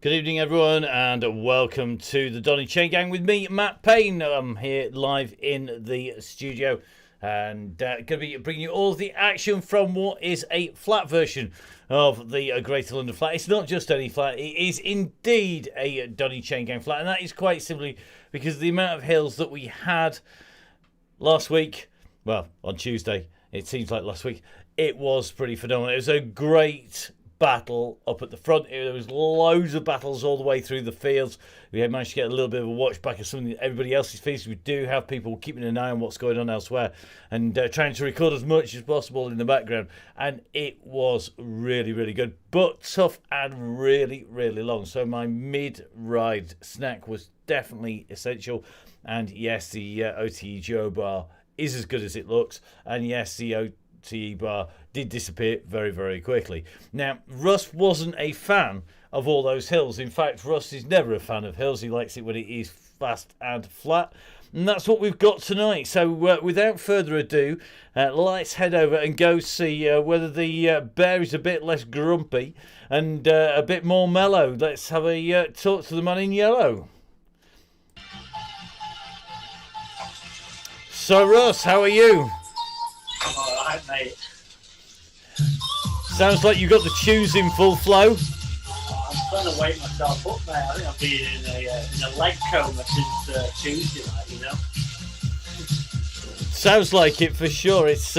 Good evening, everyone, and welcome to the Donny Chaingang with me, Matt Payne. I'm here live in the studio and going to be bringing you all the action from what is a flat version of the Greater London Flat. It's not just any flat, it is indeed a Donny Chaingang flat, and that is quite simply because of the amount of hills that we had last week, well, on Tuesday, it seems like last week, it was pretty phenomenal. It was a great battle up at the front. There was loads of battles all the way through the fields. We managed to get a little bit of a watch back of something that everybody else is facing. We do have people keeping an eye on what's going on elsewhere and trying to record as much as possible in the background, and it was really, really good, but tough and really, really long. So my mid-ride snack was definitely essential, and yes, the OTE Joe bar is as good as it looks, and yes, the OTE bar did disappear very, very quickly. Now, Russ wasn't a fan of all those hills. In fact, Russ is never a fan of hills. He likes it when it is fast and flat. And that's what we've got tonight. So without further ado, let's head over and go see whether the bear is a bit less grumpy and a bit more mellow. Let's have a talk to the man in yellow. So, Russ, how are you? I'm alright, mate. Sounds like you got the tunes in full flow. I'm trying to wake myself up, mate. I think I've been in a leg coma since Tuesday night, you know. Sounds like it for sure. It's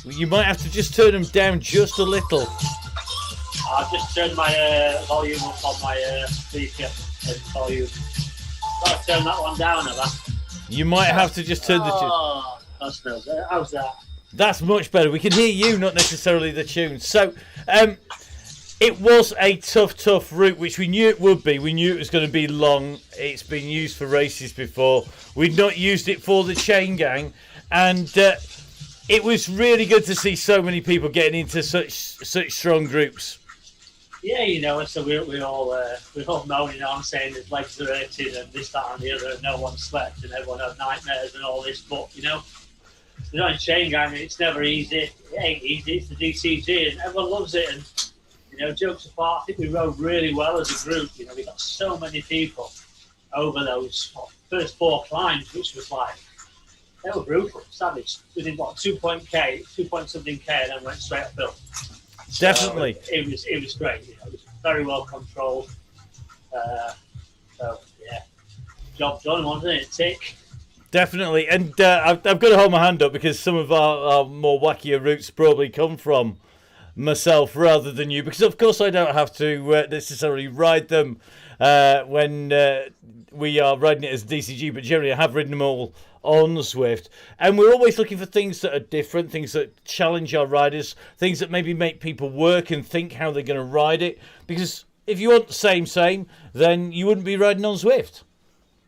you might have to just turn them down just a little. I've just turned my volume up on my speaker and volume. Got to turn that one down, have I? You might have to just turn the tune. Oh, that's no good. How's that? That's much better. We can hear you, not necessarily the tune. So, it was a tough route, which we knew it would be. We knew it was going to be long. It's been used for races before. We'd not used it for the Chaingang, and it was really good to see so many people getting into such strong groups. Yeah, you know, so we all moaning on saying his legs are hurting and this, that, and the other, and no one slept and everyone had nightmares and all this. But you know, in Chaingang, it's never easy. It ain't easy. It's the DCG, and everyone loves it. And you know, jokes apart, I think we rode really well as a group. You know, we got so many people over those first four climbs, which was like they were brutal, savage. We did what 2 point something K, and then went straight uphill. Definitely, so it was great. You know, it was very well controlled. So yeah, job done, wasn't it? Tick. Definitely, and I've got to hold my hand up because some of our more wackier routes probably come from myself rather than you, because of course I don't have to necessarily ride them when we are riding it as DCG, but generally I have ridden them all on Zwift, and we're always looking for things that are different, things that challenge our riders, things that maybe make people work and think how they're going to ride it, because if you want the same, then you wouldn't be riding on Zwift.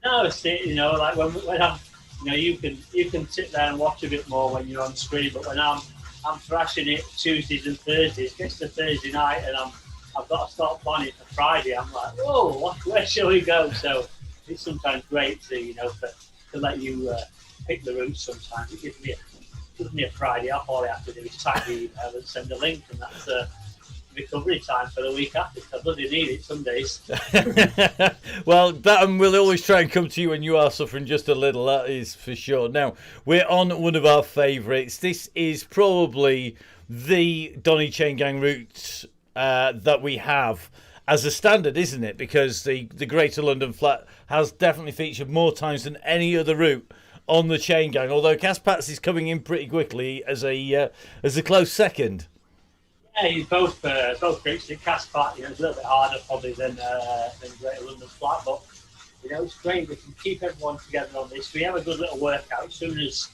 No, it's you know, like when I'm, you know, you can sit there and watch a bit more when you're on screen, but when I'm thrashing it Tuesdays and Thursdays, gets to Thursday night and I've got to start planning for Friday. I'm like, whoa, where shall we go? So it's sometimes great to, you know, to let you pick the route. Sometimes it gives me a Friday off. All I have to do is type the email and send a link, and that's recovery time for the week after. I bloody need it some days. Well, that we'll always try and come to you when you are suffering just a little, that is for sure. Now, we're on one of our favourites. This is probably the Donny Chaingang route that we have as a standard, isn't it? Because the Greater London Flat has definitely featured more times than any other route on the Chaingang, although Caspats is coming in pretty quickly as a close second. Yeah, both groups. The Caspat, you know, it's a little bit harder probably than Greater London Flat, but you know, it's great. We can keep everyone together on this. We have a good little workout. As soon as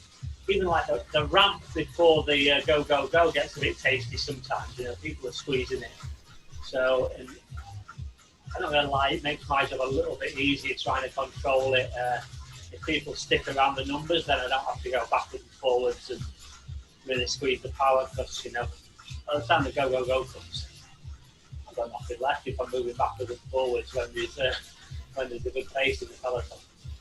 even like the ramp before the go gets a bit tasty sometimes. You know, people are squeezing it. So, and I'm not gonna lie, it makes my job a little bit easier trying to control it. If people stick around the numbers, then I don't have to go backwards and forwards and really squeeze the power, because you know, by the time the go comes, I've got nothing left if I'm moving backwards and forwards when there's a good pace in the peloton.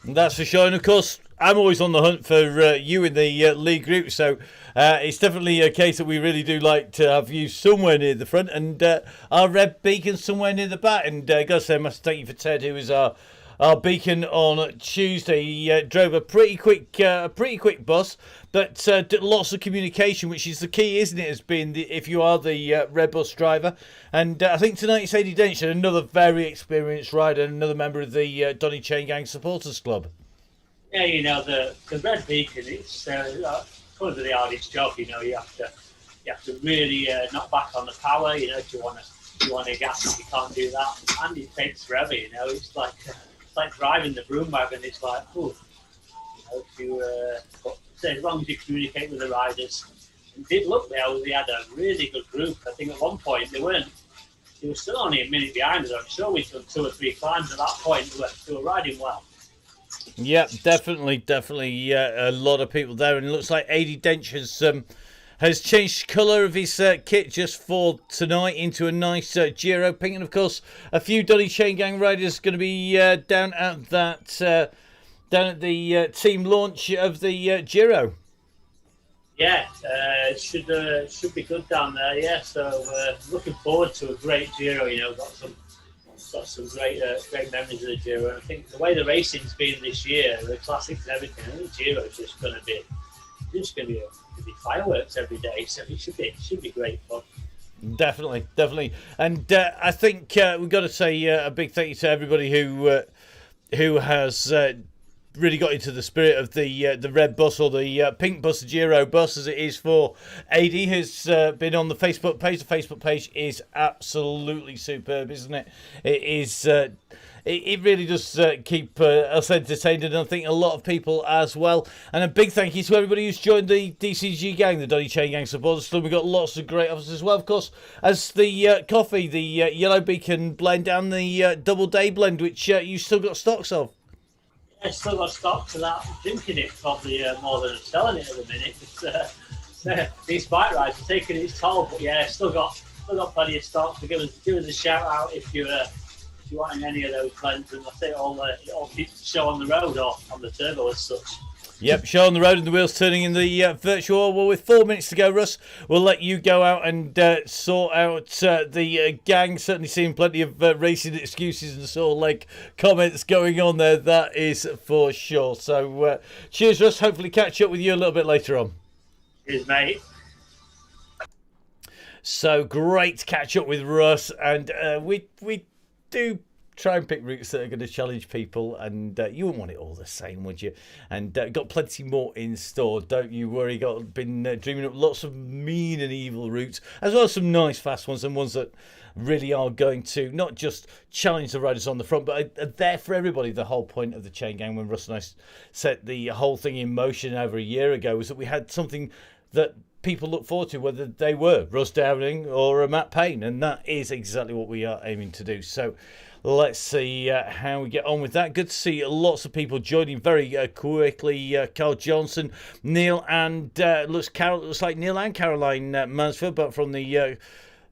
That's for sure. And of course, I'm always on the hunt for you in the league group, so it's definitely a case that we really do like to have you somewhere near the front, and our red beacon somewhere near the back. And gotta say, I must thank you for Ted, who was our beacon on Tuesday. He drove a pretty quick bus, but did lots of communication, which is the key, isn't it? As being if you are the red bus driver, and I think tonight it's Eddie Dench, another very experienced rider, and another member of the Donny Chaingang supporters club. Yeah, the red beacon, it's probably the hardest job. You have to really knock back on the power. If you want to gas it, you can't do that, and it takes forever. It's like driving the broom wagon. It's like, as long as you communicate with the riders. It did look they had a really good group. I think at one point they were still only a minute behind us. I'm sure we'd done 2 or 3 climbs at that point. They were riding well. Yeah, definitely. A lot of people there, and it looks like Eddie Dench has changed colour of his kit just for tonight into a nice Giro pink, and of course a few Donny Chaingang riders going to be down at the team launch of the Giro. Yeah, should be good down there. Yeah, so looking forward to a great Giro. Got some great memories of the Giro. And I think the way the racing's been this year, the classics and everything, I think the Giro is just going to be fireworks every day. So it should be great fun. Definitely, and I think we've got to say a big thank you to everybody who has really got into the spirit of the red bus, or the pink bus, the Giro bus as it is for AD, who's been on the Facebook page. The Facebook page is absolutely superb, isn't it? It is. It really does keep us entertained, and I think a lot of people as well. And a big thank you to everybody who's joined the DCG gang, the Donny Chaingang supporters club. We've got lots of great offers as well, of course, as the coffee, the Yellow Beacon blend and the Double Day blend, which you've still got stocks of. I still got stock to that. I'm drinking it probably more than I'm selling it at the minute. These bike rides are taking its toll, but yeah, still got plenty of stock. So give us a shout out if you want any of those blends, and I say it all keeps the show on the road or on the turbo as such. Yep, show on the road and the wheels turning in the virtual. Well, with 4 minutes to go, Russ, we'll let you go out and sort out the gang. Certainly seeing plenty of racing excuses and sore leg comments going on there, that is for sure. So cheers, Russ. Hopefully catch up with you a little bit later on. Cheers, mate. So great to catch up with Russ, and we do try and pick routes that are going to challenge people, and you wouldn't want it all the same, would you? And got plenty more in store, don't you worry. Been dreaming up lots of mean and evil routes, as well as some nice fast ones, and ones that really are going to not just challenge the riders on the front, but are there for everybody. The whole point of the Chaingang, when Russ and I set the whole thing in motion over a year ago, was that we had something that people look forward to, whether they were Russ Downing or Matt Payne, and that is exactly what we are aiming to do. So let's see how we get on with that. Good to see lots of people joining very quickly. Carl Johnson, Neil, and looks like Neil and Caroline Mansfield, but from the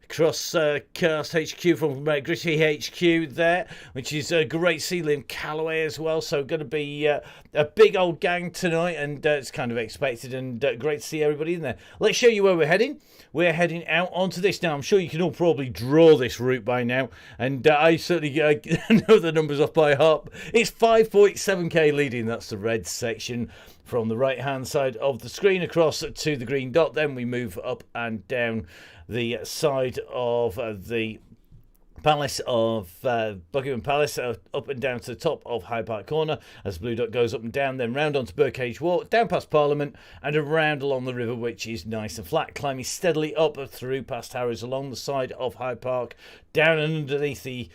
Cross Cast HQ, from Gritty HQ there, which is great to see Liam Calloway as well. So going to be a big old gang tonight, and it's kind of expected, and great to see everybody in there. Let's show you where we're heading. We're heading out onto this now. I'm sure you can all probably draw this route by now, and I certainly know the numbers off by heart. It's 5.7k leading. That's the red section from the right hand side of the screen across to the green dot. Then we move up and down the side of the Palace of Buckingham Palace, up and down to the top of Hyde Park Corner as Blue Dot goes up and down, then round onto Birdcage Walk, down past Parliament, and around along the river, which is nice and flat, climbing steadily up through past Harrows along the side of Hyde Park, down and underneath the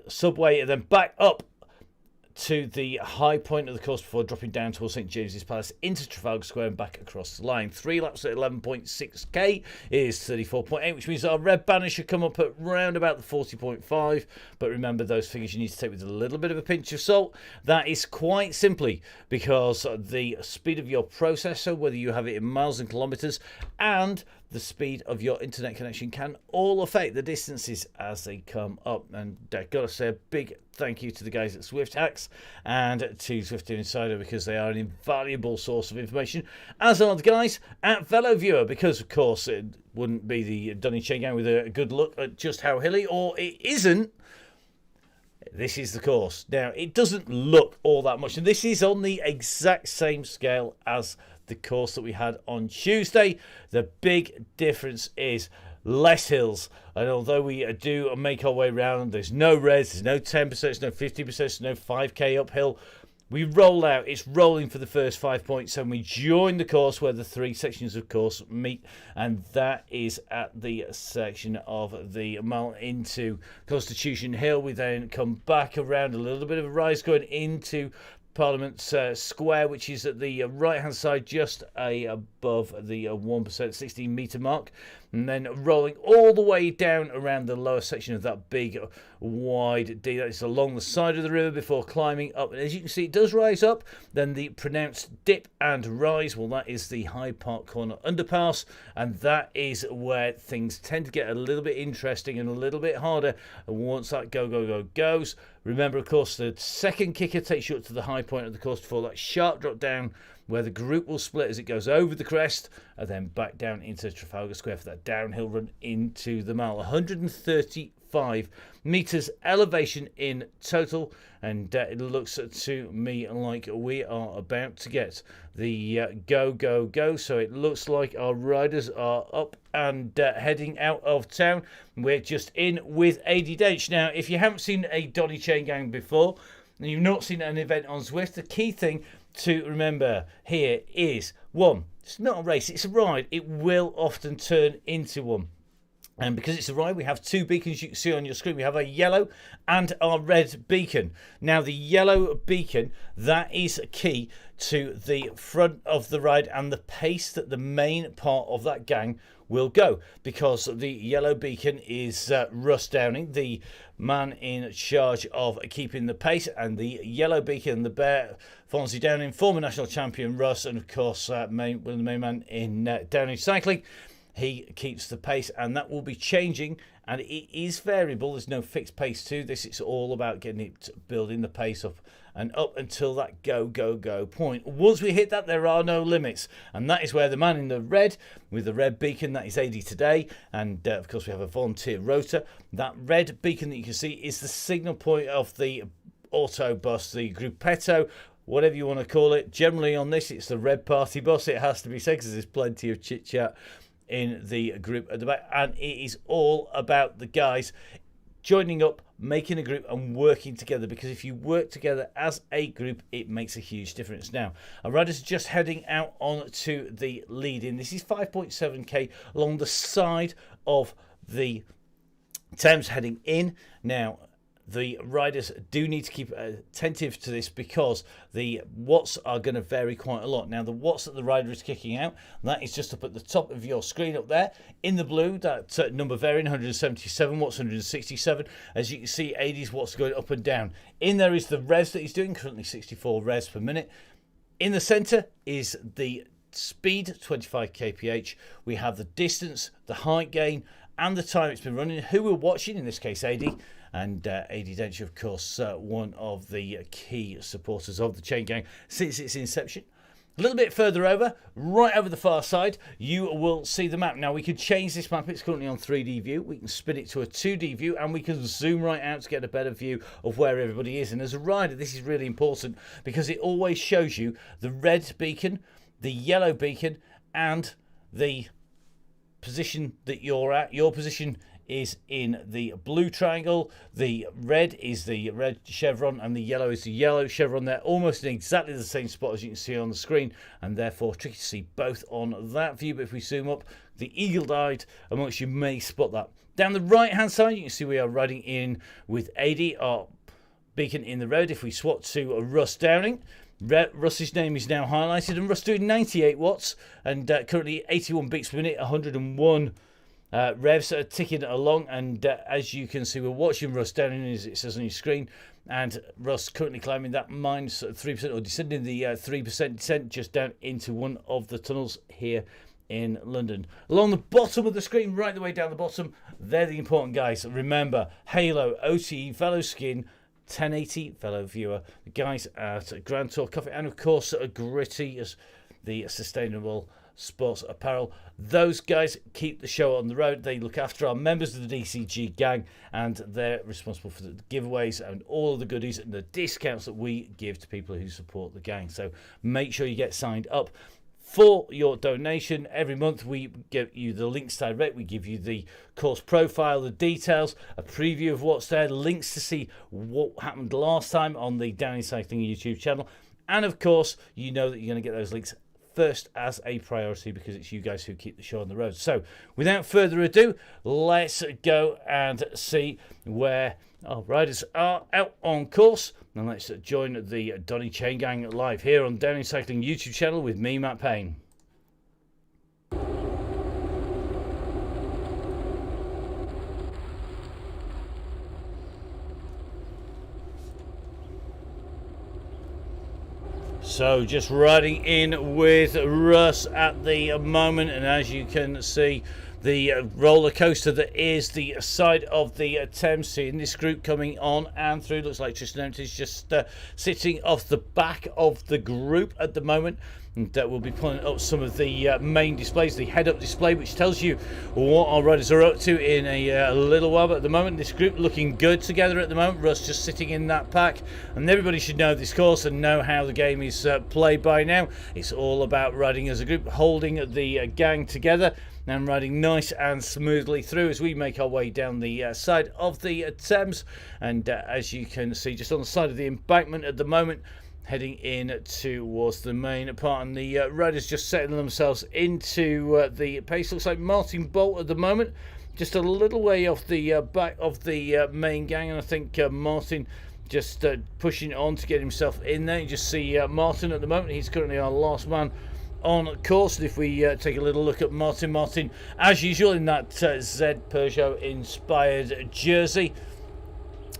subway, and then back up to the high point of the course before dropping down towards St James's Palace into Trafalgar Square and back across the line. 3 laps at 11.6k is 34.8, which means our red banner should come up at round about the 40.5. But remember, those figures you need to take with a little bit of a pinch of salt. That is quite simply because the speed of your processor, whether you have it in miles and kilometres, and the speed of your internet connection can all affect the distances as they come up. And I've got to say a big thank you to the guys at Swift Hacks and to Swift Insider, because they are an invaluable source of information, as are the guys at VeloViewer, because of course it wouldn't be the Donny Chaingang with a good look at just how hilly, or it isn't. This is the course. Now, it doesn't look all that much, and this is on the exact same scale as the course that we had on Tuesday. The big difference is less hills, and although we do make our way around, there's no reds, there's no 10%, there's no 50%, there's no 5k uphill. We roll out, it's rolling for the first 5 points, and we join the course where the three sections of course meet, and that is at the section of the mile into Constitution Hill. We then come back around a little bit of a rise going into Parliament Square, which is at the right hand side, just above the 1% 16 metre mark, and then rolling all the way down around the lower section of that big wide D. That is along the side of the river before climbing up, and as you can see it does rise up. Then the pronounced dip and rise, well, that is the Hyde Park Corner underpass, and that is where things tend to get a little bit interesting and a little bit harder once that go goes. Remember, of course, the second kicker takes you up to the high point of the course before that sharp drop down, where the group will split as it goes over the crest, and then back down into Trafalgar Square for that downhill run into the mile. 135 metres elevation in total, and it looks to me like we are about to get the go. So it looks like our riders are up and heading out of town. We're just in with AD Dench. Now, if you haven't seen a Donny Chaingang before, and you've not seen an event on Zwift, the key thing to remember here is, one, it's not a race, it's a ride. It will often turn into one. And because it's a ride, we have two beacons you can see on your screen. We have a yellow and our red beacon. Now, the yellow beacon, that is key to the front of the ride and the pace that the main part of that gang will go, because the yellow beacon is Russ Downing, the man in charge of keeping the pace, and the yellow beacon, the bear, Fonzie Downing, former national champion Russ, and of course one of the main man in Downing cycling. He keeps the pace, and that will be changing, and it is variable. There's no fixed pace to this. It's all about getting it, building the pace up and up until that go point. Once we hit that, there are no limits, and that is where the man in the red with the red beacon, that is AD today, and of course we have a volunteer rotor. That red beacon that you can see is the signal point of the auto bus, the gruppetto, whatever you want to call it. Generally on this, it's the red party bus. It has to be said, because there's plenty of chit chat in the group at the back, and it is all about the guys joining up, making a group and working together, because if you work together as a group, it makes a huge difference. Now, our riders are just heading out onto the lead in. This is 5.7k along the side of the Thames heading in. Now, the riders do need to keep attentive to this, because the watts are going to vary quite a lot. Now, the watts that the rider is kicking out, that is just up at the top of your screen up there. In the blue, that number varying, 177 watts, 167. As you can see, 80s watts going up and down. In there is the revs that he's doing, currently 64 revs per minute. In the centre is the speed, 25 kph. We have the distance, the height gain, and the time it's been running. Who we're watching, in this case AD, and AD Dench, of course, one of the key supporters of the Chaingang since its inception. A little bit further over, right over the far side, you will see the map. Now, we could change this map. It's currently on 3D view. We can spin it to a 2D view, and we can zoom right out to get a better view of where everybody is. And as a rider, this is really important, because it always shows you the red beacon, the yellow beacon, and the position that you're at. Your position is in the blue triangle, the red is the red chevron, and the yellow is the yellow chevron. They're almost in exactly the same spot as you can see on the screen, and therefore tricky to see both on that view. But if we zoom up, the eagle-eyed amongst you may spot that. Down the right hand side, you can see we are riding in with AD, our beacon in the red. If we swap to Russ Downing, Russ's name is now highlighted, and Russ doing 98 watts and currently 81 beats per minute, 101 revs are ticking along. And as you can see, we're watching Russ Downing, as it says on your screen, and Russ currently climbing that minus 3%, or descending the 3% descent just down into one of the tunnels here in London. Along the bottom of the screen, right the way down the bottom, they're the important guys. Remember, Halo, OTE, Fellow Skin, 1080, fellow viewer, the guys at Grand Tour Coffee, and of course Gritty, the sustainable sports apparel. Those guys keep the show on the road. They look after our members of the DCG gang, and they're responsible for the giveaways and all of the goodies and the discounts that we give to people who support the gang. So make sure you get signed up for your donation. Every month we give you the links direct, we give you the course profile, the details, a preview of what's there, links to see what happened last time on the Donny Cycling YouTube channel, and of course you know that you're going to get those links first as a priority because it's you guys who keep the show on the road. So without further ado, let's go and see where our riders are out on course. And let's join the Donny Chaingang live here on Donny Cycling YouTube channel with me, Matt Payne. So just riding in with Russ at the moment, and as you can see, the roller coaster that is the side of the Thames, seeing this group coming on and through. Looks like Tristan is just sitting off the back of the group at the moment, and we'll be pulling up some of the main displays, the head-up display, which tells you what our riders are up to in a little while. But at the moment, this group looking good together at the moment. Russ just sitting in that pack, and everybody should know this course and know how the game is played by now. It's all about riding as a group, holding the gang together, and riding nice and smoothly through as we make our way down the side of the Thames. And as you can see, just on the side of the embankment at the moment, heading in towards the main part, and the riders just setting themselves into the pace. Looks like Martin Bolt at the moment, just a little way off the back of the main gang, and I think Martin just pushing on to get himself in there. You just see Martin at the moment, he's currently our last man on course. And if we take a little look at Martin, as usual in that Z Peugeot inspired jersey,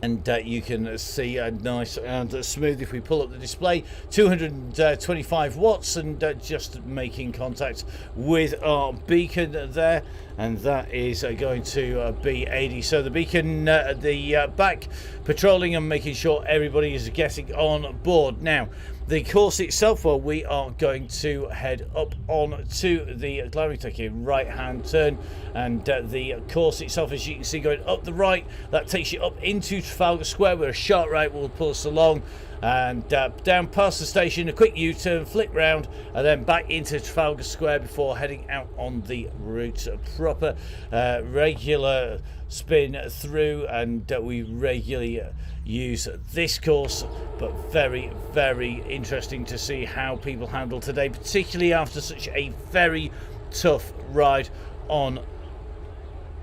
and you can see nice and smooth if we pull up the display, 225 watts, and just making contact with our beacon there, and that is going to be 80. So the beacon at the back patrolling and making sure everybody is getting on board. Now the course itself, well, we are going to head up on to the Glen. We take a right hand turn, and the course itself, as you can see, going up the right, that takes you up into Trafalgar Square, where a sharp right will pull us along, and down past the station, a quick U-turn, flick round, and then back into Trafalgar Square before heading out on the route proper. Regular spin through, and we regularly use this course, but very, very interesting to see how people handle today, particularly after such a very tough ride on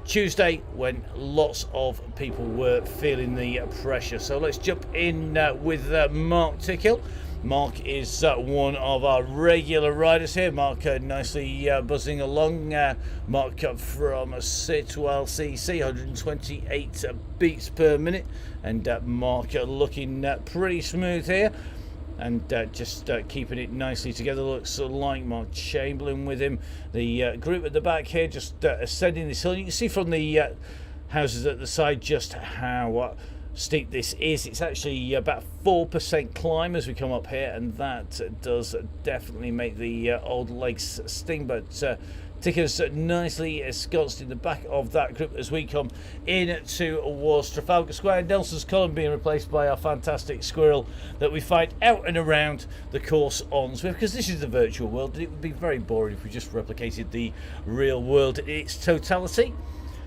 Tuesday when lots of people were feeling the pressure. So let's jump in with Mark Tickhill. Mark is one of our regular riders here. Mark nicely buzzing along. Mark from Sitwell CC, 128 beats per minute, and Mark looking pretty smooth here, and just keeping it nicely together. Looks like Mark Chamberlain with him. The group at the back here just ascending this hill. You can see from the houses at the side just how steep this is. It's actually about 4% climb as we come up here, and that does definitely make the old legs sting. But Ticker's nicely ensconced in the back of that group as we come in towards Trafalgar Square. Nelson's column being replaced by our fantastic squirrel that we find out and around the course on Zwift, because this is the virtual world, and it would be very boring if we just replicated the real world in its totality.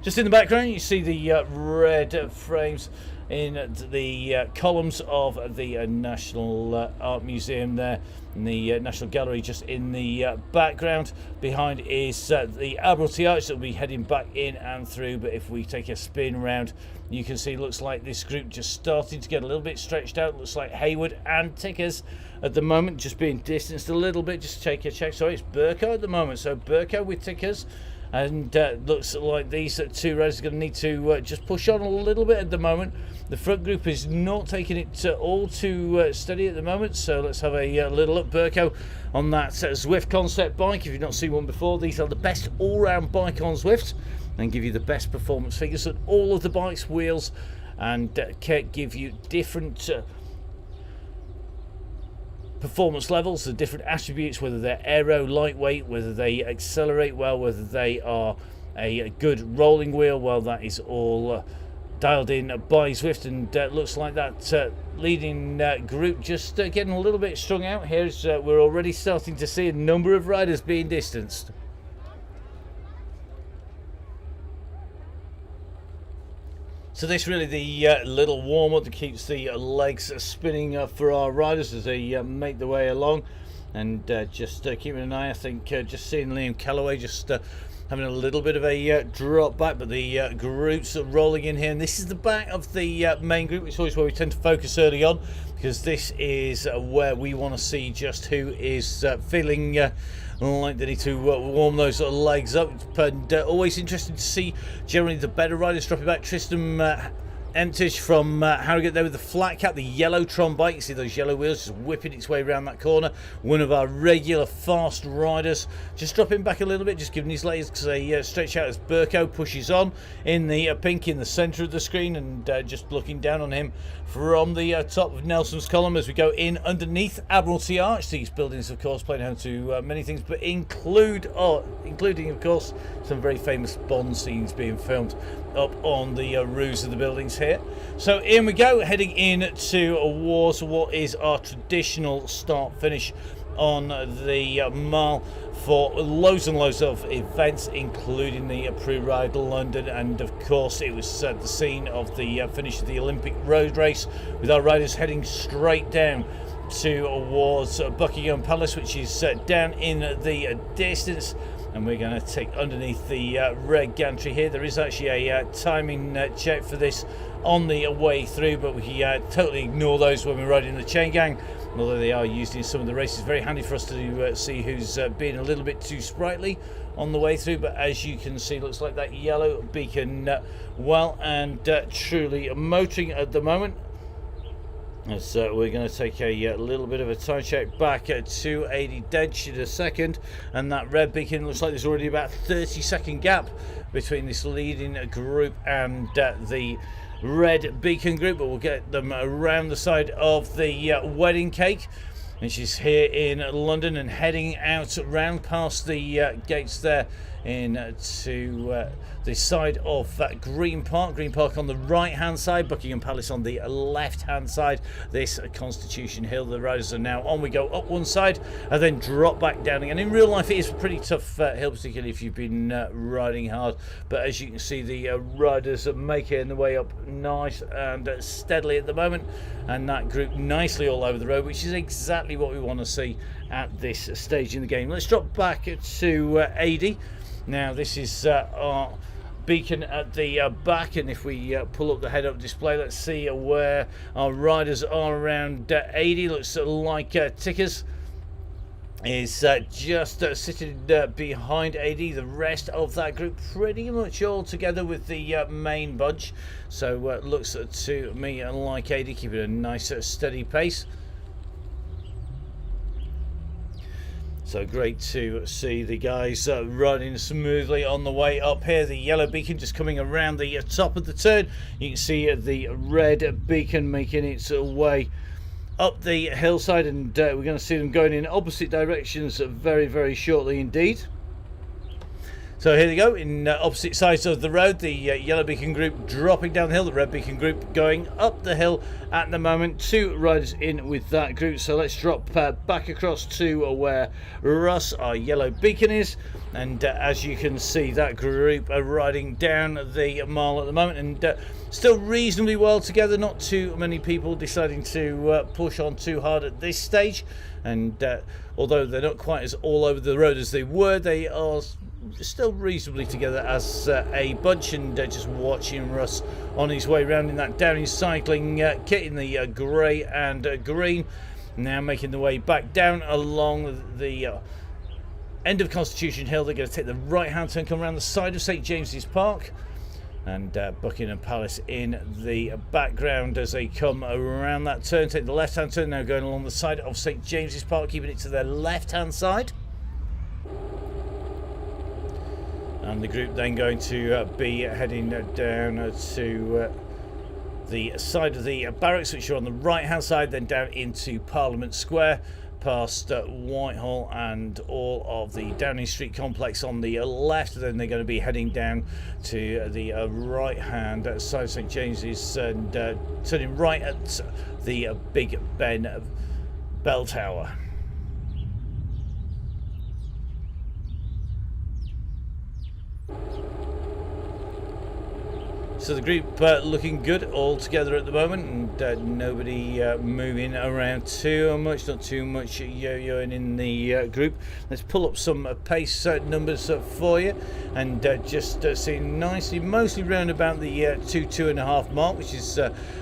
Just in the background you see the red frames in the columns of the National Art Museum there, in the National Gallery just in the background. Behind is the Admiralty Arch that will be heading back in and through, but if we take a spin around, you can see, looks like this group just starting to get a little bit stretched out. Looks like Hayward and Tickers at the moment just being distanced a little bit. Just take a check. Sorry, it's Burko at the moment. So Burko with Tickers, And looks like these two riders are going to need to just push on a little bit at the moment. The front group is not taking it all too steady at the moment, so let's have a little look. Burko on that Zwift concept bike. If you've not seen one before, these are the best all-round bike on Zwift and give you the best performance figures on all of the bikes, wheels, and give you different performance levels, the different attributes, whether they're aero, lightweight, whether they accelerate well, whether they are a good rolling wheel. Well, that is all dialed in by Zwift, and looks like that leading group just getting a little bit strung out here, as we're already starting to see a number of riders being distanced. So this really the little warm-up that keeps the legs spinning for our riders as they make their way along, and just keeping an eye. I think just seeing Liam Calloway just having a little bit of a drop back, but the groups are rolling in here, and this is the back of the main group, which is always where we tend to focus early on, because this is where we want to see just who is feeling like they need to warm those legs up. And always interesting to see generally the better riders dropping back. Tristan Emtish from Harrogate there with the flat cap, the yellow Tron bike. You see those yellow wheels just whipping its way around that corner. One of our regular fast riders just dropping back a little bit, just giving his legs a stretch out as Burko pushes on in the pink in the centre of the screen, and just looking down on him from the top of Nelson's column as we go in underneath Admiralty Arch. These buildings, of course, playing home to many things, but including, of course, some very famous Bond scenes being filmed up on the roofs of the buildings here. So in we go, heading in towards what is our traditional start finish on the mile for loads and loads of events, including the pre-ride London, and of course it was the scene of the finish of the Olympic road race, with our riders heading straight down towards Buckingham Palace, which is down in the distance. And we're going to take underneath the red gantry here. There is actually a timing check for this on the way through, but we totally ignore those when we're riding the Chaingang, although they are used in some of the races. Very handy for us to see who's being a little bit too sprightly on the way through. But as you can see, looks like that yellow beacon well and truly motoring at the moment. So we're going to take a little bit of a time check back at 280 dead in a second, and that red beacon looks like there's already about 30-second gap between this leading group and the red beacon group, but we'll get them around the side of the wedding cake, which is here in London, and heading out round past the gates there into the side of Green Park on the right hand side, Buckingham Palace on the left hand side. This Constitution Hill, the riders are now on. We go up one side and then drop back down again. In real life it is a pretty tough hill, particularly if you've been riding hard, but as you can see, the riders are making their way up nice and steadily at the moment, and that group nicely all over the road, which is exactly what we want to see at this stage in the game. Let's drop back to 80. Now this is our beacon at the back, and if we pull up the head-up display, let's see where our riders are around 80. Looks like Tickers is just sitting behind 80. The rest of that group pretty much all together with the main bunch, so looks to me like 80 keeping a nice steady pace. So great to see the guys running smoothly on the way up here. The yellow beacon just coming around the top of the turn. You can see the red beacon making its way up the hillside, and we're going to see them going in opposite directions very, very shortly indeed. So here they go, in opposite sides of the road. The yellow beacon group dropping down the hill, the red beacon group going up the hill at the moment. Two riders in with that group, so let's drop back across to where Russ, our yellow beacon, is. And as you can see, that group are riding down the mile at the moment, and still reasonably well together. Not too many people deciding to push on too hard at this stage, and although they're not quite as all over the road as they were, they are still reasonably together as a bunch. And just watching Russ on his way round in that Donny cycling kit in the grey and green, now making the way back down along the end of Constitution Hill. They're going to take the right-hand turn, come around the side of St James's Park, and Buckingham Palace in the background as they come around that turn. Take the left-hand turn, now going along the side of St James's Park, keeping it to their left-hand side. And the group then going to be heading down to the side of the barracks, which are on the right-hand side, then down into Parliament Square, past Whitehall and all of the Downing Street complex on the left. Then they're going to be heading down to the right-hand side of St James's and turning right at the Big Ben bell tower. So the group looking good all together at the moment, and nobody moving around too much, not too much yo-yoing in the group. Let's pull up some pace numbers for you, and just seeing nicely, mostly round about the 2.5 mark, which is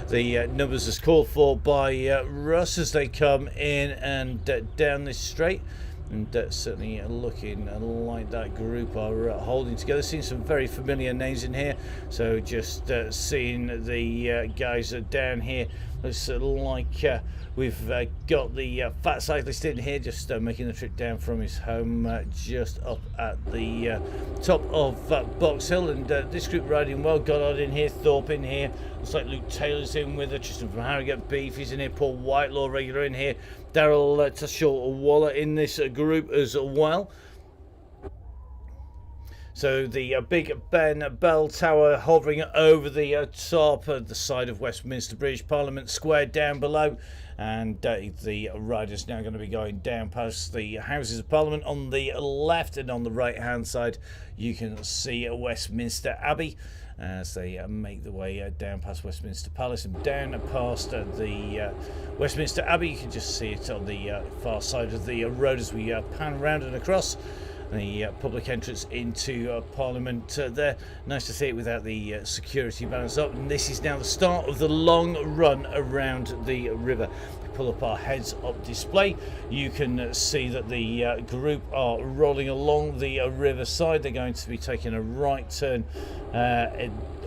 the numbers as called for by Russ as they come in and down this straight. And certainly looking like that group are holding together. Seeing some very familiar names in here, so just seeing the guys down here. Looks like we've got the fat cyclist in here, just making the trip down from his home just up at the top of Box Hill. And this group riding well. Goddard in here, Thorpe in here, looks like Luke Taylor's in with her, Tristan from Harrogate, Beefy's in here, Paul Whitelaw regular in here, Daryl Tushel Waller in this group as well. So the Big Ben bell tower hovering over the top of the side of Westminster Bridge, Parliament Square down below, and the riders now going to be going down past the Houses of Parliament on the left, and on the right hand side you can see Westminster Abbey as they make the way down past Westminster Palace and down past the Westminster Abbey. You can just see it on the far side of the road as we pan round and across the public entrance into Parliament there. Nice to see it without the security balance up. And this is now the start of the long run around the river. We pull up our heads up display. You can see that the group are rolling along the riverside. They're going to be taking a right turn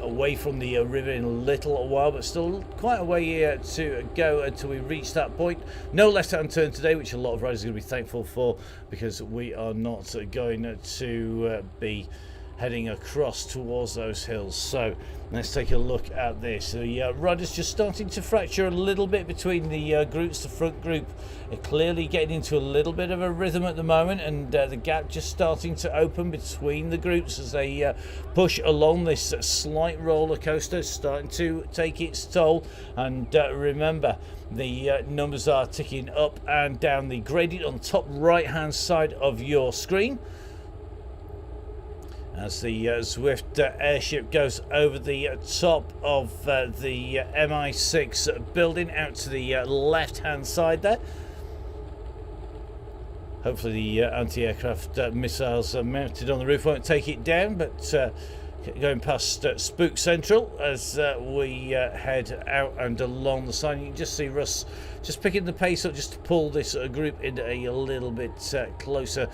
away from the river in a little while, but still quite a way to go until we reach that point. No left-hand turn today, which a lot of riders are going to be thankful for, because we are not going to be heading across towards those hills. So let's take a look at this. The riders just starting to fracture a little bit between the groups. The front group are clearly getting into a little bit of a rhythm at the moment, and the gap just starting to open between the groups as they push along this slight roller coaster, starting to take its toll. And remember, the numbers are ticking up and down. The gradient on the top right hand side of your screen as the Swift airship goes over the top of the MI6 building out to the left hand side there. Hopefully the anti-aircraft missiles mounted on the roof won't take it down, but going past Spook Central as we head out and along the side. You can just see Russ just picking the pace up just to pull this group into a little bit closer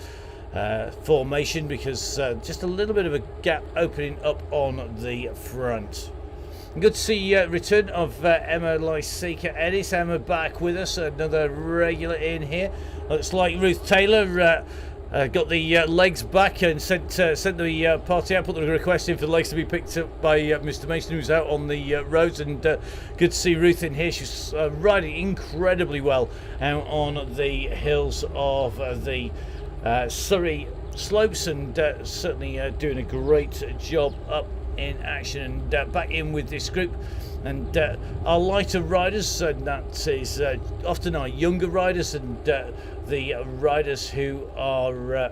formation, because just a little bit of a gap opening up on the front. Good to see return of Emma Lysaker Ennis. Emma back with us, another regular in here. Looks like Ruth Taylor got the legs back and sent the party out, put the request in for the legs to be picked up by Mr. Mason, who's out on the roads. And good to see Ruth in here. She's riding incredibly well out on the hills of the Surrey slopes, and certainly doing a great job up in action and back in with this group. And our lighter riders, and that is often our younger riders, and the riders who are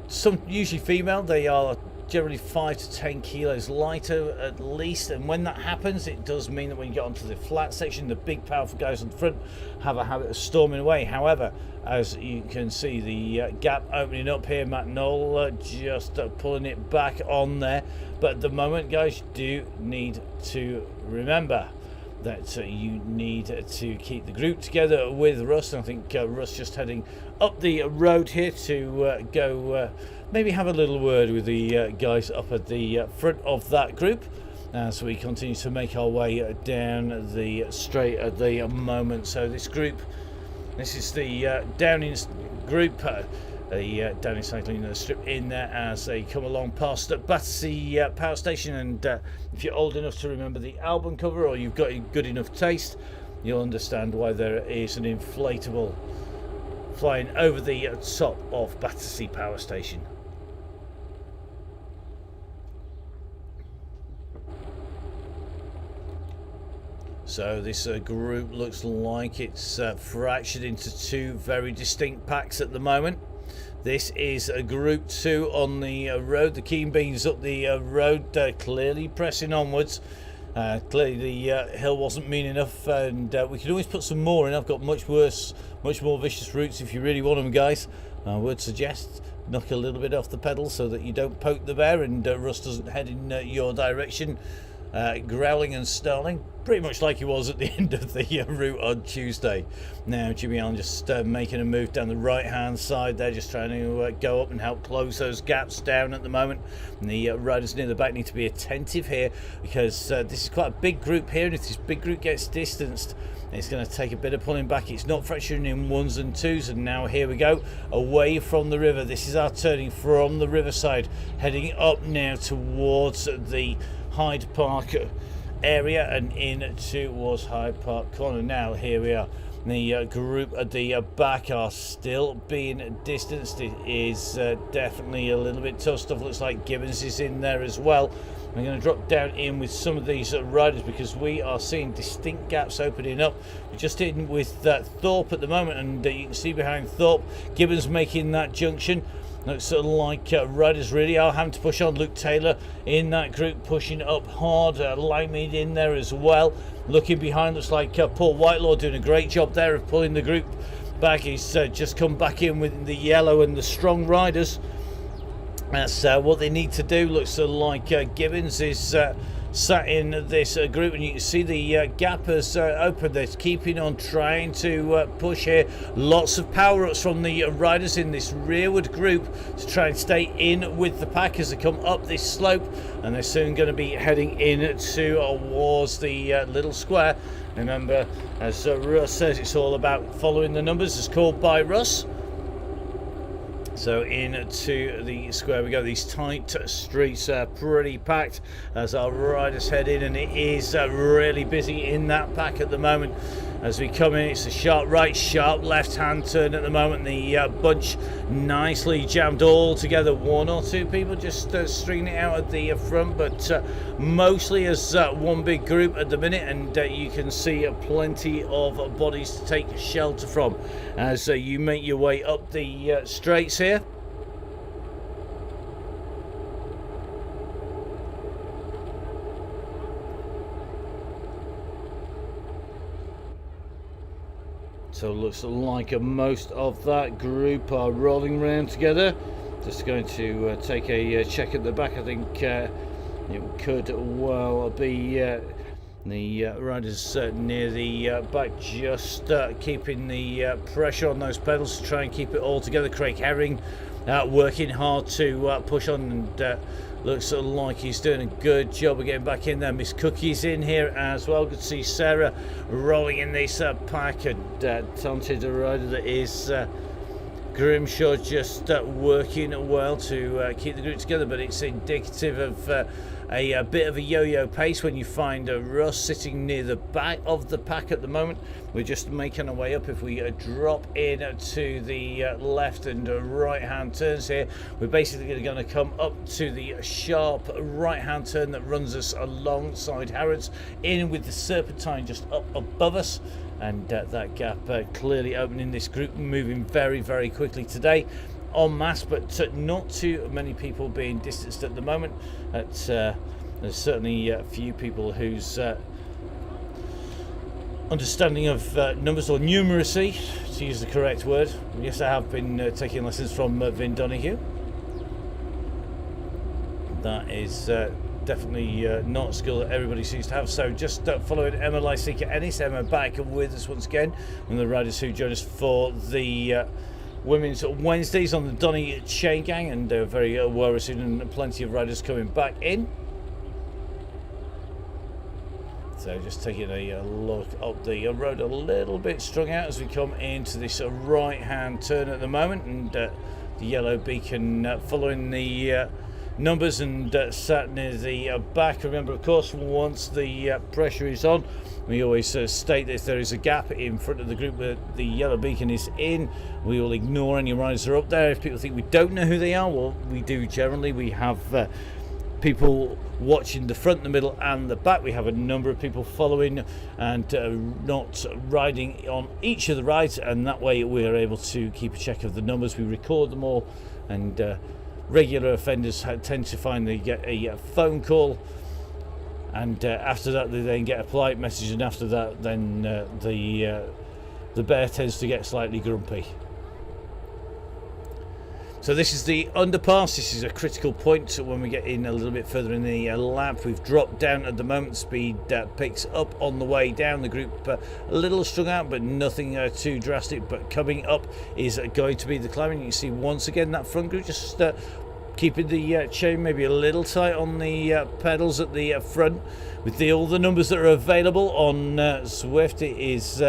some usually female. They are generally 5 to 10 kilos lighter at least, and when that happens, it does mean that when you get onto the flat section, the big powerful guys on the front have a habit of storming away. However, as you can see, the gap opening up here, Matt Knoll just pulling it back on there. But at the moment, guys, you do need to remember that you need to keep the group together with Russ. And I think Russ just heading up the road here to go maybe have a little word with the guys up at the front of that group as we continue to make our way down the straight at the moment. So this is the Downing's group, the Donny cycling strip in there as they come along past Battersea Power Station. And if you're old enough to remember the album cover, or you've got a good enough taste, you'll understand why there is an inflatable flying over the top of Battersea Power Station. So this group looks like it's fractured into two very distinct packs at the moment. This is a group 2 on the road. The Keen Beans up the road, clearly pressing onwards. Clearly the hill wasn't mean enough, and we could always put some more in. I've got much more vicious routes if you really want them, guys. I would suggest knock a little bit off the pedal so that you don't poke the bear and Russ doesn't head in your direction, growling and snarling, pretty much like he was at the end of the route on Tuesday. Now Jimmy Allen just making a move down the right hand side there, just trying to go up and help close those gaps down at the moment. And the riders near the back need to be attentive here, because this is quite a big group here, and if this big group gets distanced, it's going to take a bit of pulling back. It's not fracturing in 1s and 2s, and now here we go away from the river. This is our turning from the riverside, heading up now towards the Hyde Park area and in towards Hyde Park Corner. Now here we are. The group at the back are still being distanced. It is definitely a little bit tough stuff. Looks like Gibbons is in there as well. I'm going to drop down in with some of these riders because we are seeing distinct gaps opening up. We're just in with Thorpe at the moment, and you can see behind Thorpe, Gibbons making that junction. Looks like riders really are having to push on. Luke Taylor in that group pushing up hard. Langmead in there as well. Looking behind, looks like Paul Whitelaw doing a great job there of pulling the group back. He's just come back in with the yellow and the strong riders. That's what they need to do. Looks like Gibbons is sat in this group, and you can see the gap has opened. They're keeping on trying to push here. Lots of power-ups from the riders in this rearward group to try and stay in with the pack as they come up this slope, and they're soon going to be heading in towards the little square. Remember, as Russ says, it's all about following the numbers as called by Russ. So into the square we go. These tight streets are pretty packed as our riders head in, and it is really busy in that pack at the moment. As we come in, it's a sharp right, sharp left hand turn at the moment. The bunch nicely jammed all together. One or two people just stringing it out at the front, but mostly as one big group at the minute, and you can see plenty of bodies to take shelter from as you make your way up the straights here. So it looks like most of that group are rolling around together. Just going to take a check at the back. I think it could well be the riders near the back just keeping the pressure on those pedals to try and keep it all together. Craig Herring working hard to push on, and looks like he's doing a good job of getting back in there. Miss Cookie's in here as well. Good to see Sarah rolling in this pack, and talented rider that is Grimshaw just working well to keep the group together, but it's indicative of a bit of a yo-yo pace when you find Russ sitting near the back of the pack at the moment. We're just making our way up. If we drop in to the left and right hand turns here, we're basically going to come up to the sharp right hand turn that runs us alongside Harrods, in with the Serpentine just up above us, and that gap clearly opening. This group moving very, very quickly today en masse, but not too many people being distanced at the moment. There's certainly a few people whose understanding of numbers, or numeracy to use the correct word. Yes, I have been taking lessons from Vin Donahue. That is definitely not a skill that everybody seems to have. So just following Emma Lysika Ennis. Emma back with us once again, one of the riders who joined us for the Women's Wednesdays on the Donny Chaingang, and very well received, and plenty of riders coming back in. So just taking a look up the road, a little bit strung out as we come into this right hand turn at the moment, and the yellow beacon following the numbers and sat near the back. Remember, of course, once the pressure is on, we always state that if there is a gap in front of the group that the yellow beacon is in, we will ignore any riders that are up there. If people think we don't know who they are, well, we do generally. We have people watching the front, the middle and the back. We have a number of people following and not riding on each of the rides, and that way we are able to keep a check of the numbers. We record them all, and regular offenders tend to find they get a phone call, and after that they then get a polite message, and after that then the bear tends to get slightly grumpy. So this is the underpass. This is a critical point when we get in a little bit further in the lap. We've dropped down at the moment. Speed picks up on the way down. The group a little strung out, but nothing too drastic. But coming up is going to be the climbing. You can see once again that front group just keeping the chain maybe a little tight on the pedals at the front. With all the numbers that are available on Zwift, it is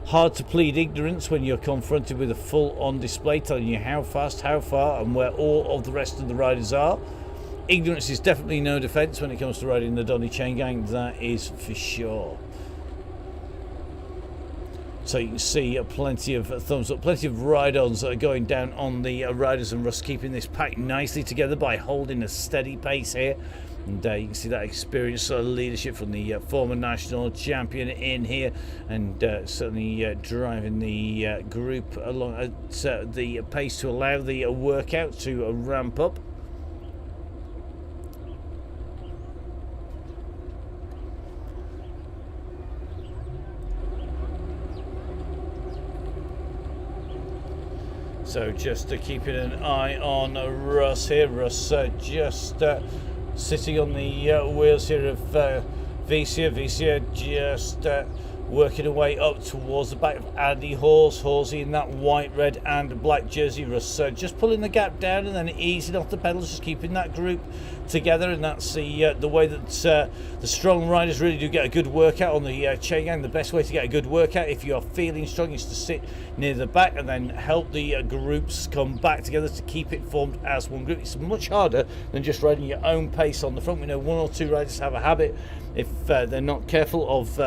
hard to plead ignorance when you're confronted with a full on display telling you how fast, how far and where all of the rest of the riders are. Ignorance is definitely no defence when it comes to riding the Donny Chaingang, that is for sure. So you can see plenty of thumbs up, plenty of ride-ons that are going down on the riders, and Russ keeping this pack nicely together by holding a steady pace here. And you can see that experience, leadership from the former national champion in here, and certainly driving the group along at the pace to allow the workout to ramp up. So just keeping an eye on Russ here. Russ just sitting on the wheels here of Vicia. Vicia just working her way up towards the back of Andy Hawes. Hawesy in that white, red and black jersey. Russ just pulling the gap down and then easing off the pedals, just keeping that group together. And that's the way that the strong riders really do get a good workout on the Chaingang. The best way to get a good workout if you're feeling strong is to sit near the back and then help the groups come back together to keep it formed as one group. It's much harder than just riding your own pace on the front. We know one or two riders have a habit, if they're not careful, of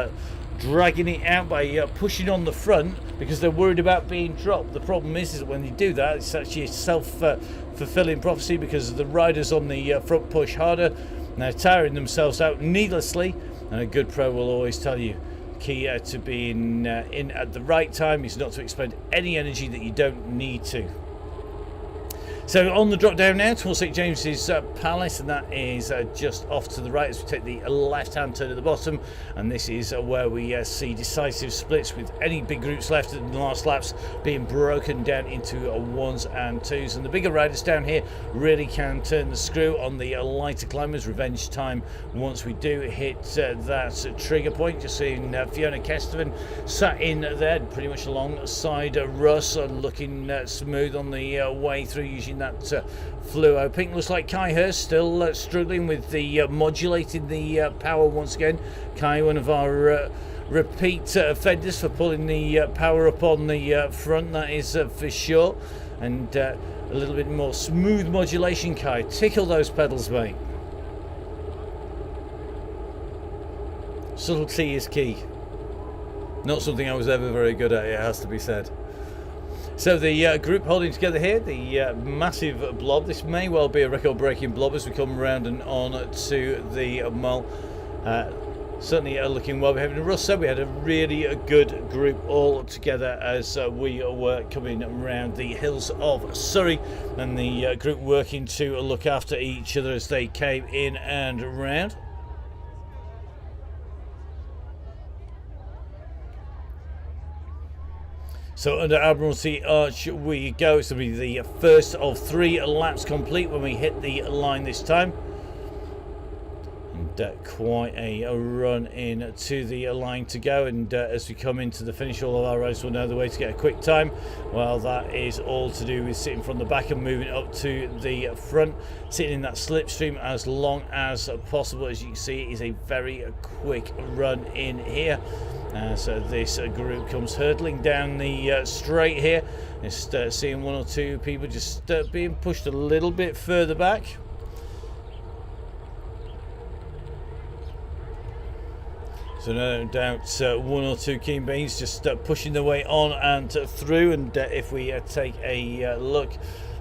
dragging it out by pushing on the front because they're worried about being dropped. The problem is that when you do that, it's actually a self-fulfilling prophecy, because the riders on the front push harder and they're tiring themselves out needlessly. And a good pro will always tell you, key to being in at the right time is not to expend any energy that you don't need to. So on the drop down now towards St James's Palace, and that is just off to the right as we take the left hand turn at the bottom, and this is where we see decisive splits, with any big groups left in the last laps being broken down into ones and twos, and the bigger riders down here really can turn the screw on the lighter climbers. Revenge time once we do hit that trigger point. Just seeing Fiona Kesteven sat in there pretty much alongside Russ, looking smooth on the way through, using that fluo pink. Looks like Kai Hurst still struggling with the modulating the power once again. Kai, one of our repeat offenders for pulling the power up on the front, that is for sure. And a little bit more smooth modulation, Kai. Tickle those pedals, mate. Subtlety is key. Not something I was ever very good at, it has to be said. So the group holding together here, the massive blob. This may well be a record-breaking blob as we come around and on to the mall. Certainly looking well behaved. And Russ said we had a really good group all together as we were coming around the hills of Surrey, and the group working to look after each other as they came in and around. So under Admiralty Arch we go. It's going to be the first of 3 laps complete when we hit the line this time. quite a run in to the line to go, and as we come into the finish, all of our riders will know the way to get a quick time. Well, that is all to do with sitting from the back and moving up to the front, sitting in that slipstream as long as possible. As you can see, it is a very quick run in here. So this group comes hurtling down the straight here. Just seeing one or two people just being pushed a little bit further back. So no doubt one or two keen beans just pushing their way on and through. And if we take a look,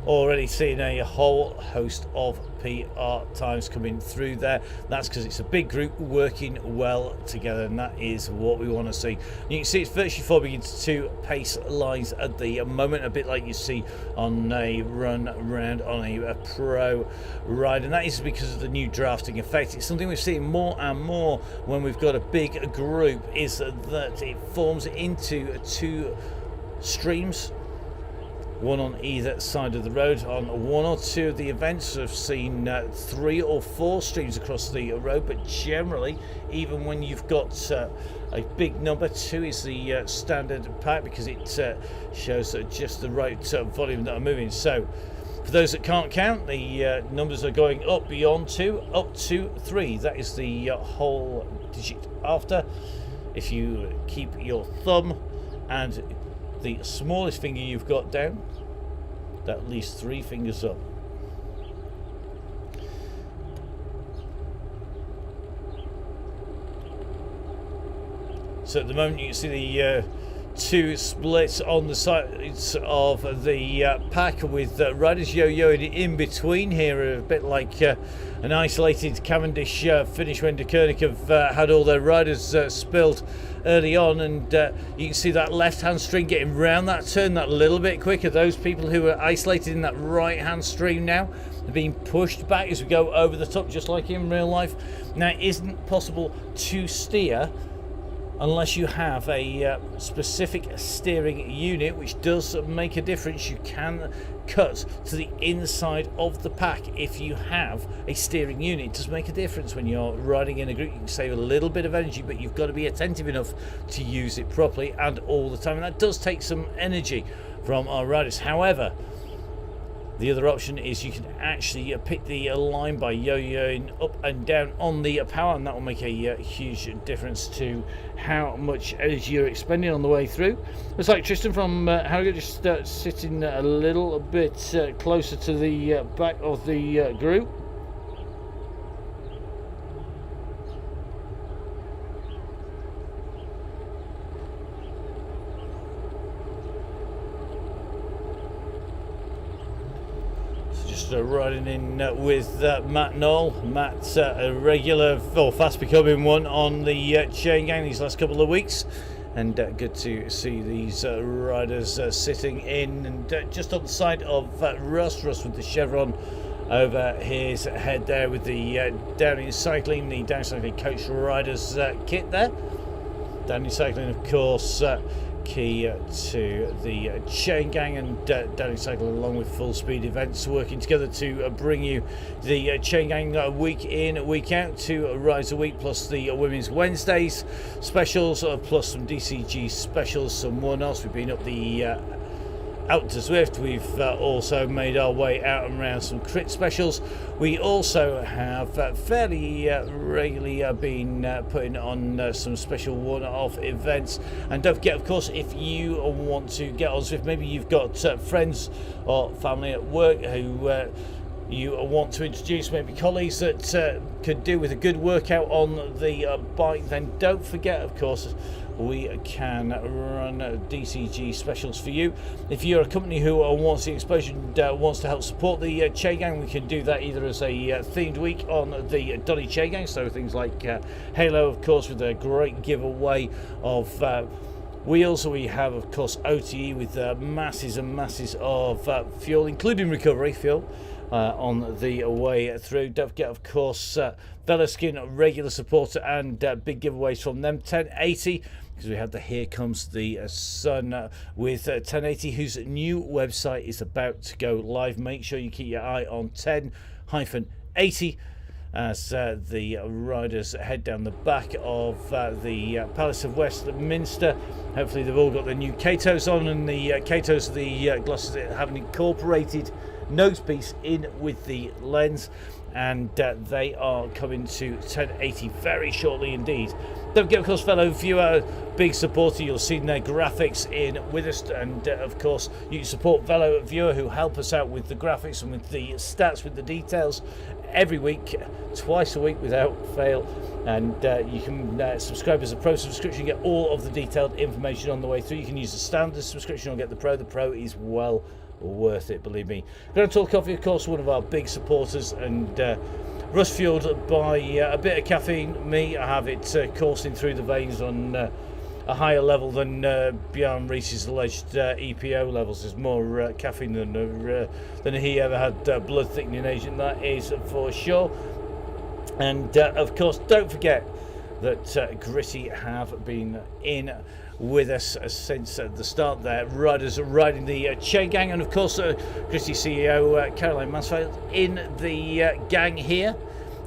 already seeing a whole host of PR times coming through there. That's because it's a big group working well together, and that is what we want to see. You can see it's virtually forming into two pace lines at the moment, a bit like you see on a run round on a pro ride, and that is because of the new drafting effect. It's something we're seeing more and more when we've got a big group, is that it forms into two streams, one on either side of the road. On one or two of the events, I've seen 3 or 4 streams across the road, but generally, even when you've got a big number, 2 is the standard pack, because it shows just the right volume that are moving. So for those that can't count, the numbers are going up beyond 2, up to 3. That is the whole digit after. If you keep your thumb and the smallest finger you've got down, that leaves 3 fingers up. So at the moment you can see the 2 splits on the sides of the pack, with riders yo-yoing in between here, a bit like an isolated Cavendish finish when De Koning have had all their riders spilled early on, and you can see that left hand string getting round that turn that little bit quicker. Those people who are isolated in that right hand stream now are being pushed back as we go over the top, just like in real life. Now, it isn't possible to steer unless you have a specific steering unit, which does make a difference. You can cut to the inside of the pack if you have a steering unit. It does make a difference when you're riding in a group. You can save a little bit of energy, but you've got to be attentive enough to use it properly and all the time, and that does take some energy from our riders. However, the other option is you can actually pick the line by yo-yoing up and down on the power, and that will make a huge difference to how much energy you're expending on the way through. Looks like Tristan from Harrogate just sitting a little bit closer to the back of the group. Riding in with Matt Knoll. Matt's a regular, or fast becoming one, on the Chaingang these last couple of weeks, and good to see these riders sitting in, and just on the side of Russ with the chevron over his head there, with the Donny Cycling, the Donny Cycling Coach Riders kit there. Donny Cycling, of course, key to the Chaingang, and Donny Cycling, along with Full Speed Events, working together to bring you the Chaingang week in, week out, 2 rides a week, plus the Women's Wednesdays specials, plus some DCG specials, some one-offs. We've been up the out to Zwift. We've also made our way out and around some crit specials. We also have fairly regularly been putting on some special one-off events. And don't forget, of course, if you want to get on Zwift, maybe you've got friends or family at work who you want to introduce, maybe colleagues that could do with a good workout on the bike, then don't forget, of course, we can run DCG specials for you. If you're a company who wants the exposure and wants to help support the Chaingang, we can do that either as a themed week on the Donny Chaingang, so things like Halo, of course, with a great giveaway of wheels. We have, of course, OTE with masses and masses of fuel, including recovery fuel, on the way through. Don't forget, of course, Velaskin, regular supporter, and big giveaways from them. 1080, because we have the Here Comes the Sun with 1080, whose new website is about to go live. Make sure you keep your eye on 10-80. as the riders head down the back of the Palace of Westminster. Hopefully they've all got their new Katos on, and the Katos are the glasses that have an incorporated nose piece in with the lens, and they are coming to 1080 very shortly indeed. Don't forget, of course, fellow viewer, big supporter, you'll see their graphics in with us, and of course you can support fellow viewer who help us out with the graphics and with the stats, with the details every week, twice a week without fail. And you can subscribe as a pro subscription, get all of the detailed information on the way through. You can use the standard subscription or get the pro. The pro is well worth it, believe me. Grand Tall Coffee, of course, one of our big supporters, and Russ fueled by a bit of caffeine. Me, I have it coursing through the veins on a higher level than Bjorn Reese's alleged EPO levels. There's more caffeine than he ever had blood thickening agent, that is for sure. And of course, don't forget that Gritty have been in with us since the start there. Riders riding the Chaingang, and of course Gritty CEO Caroline Mansfield in the gang here.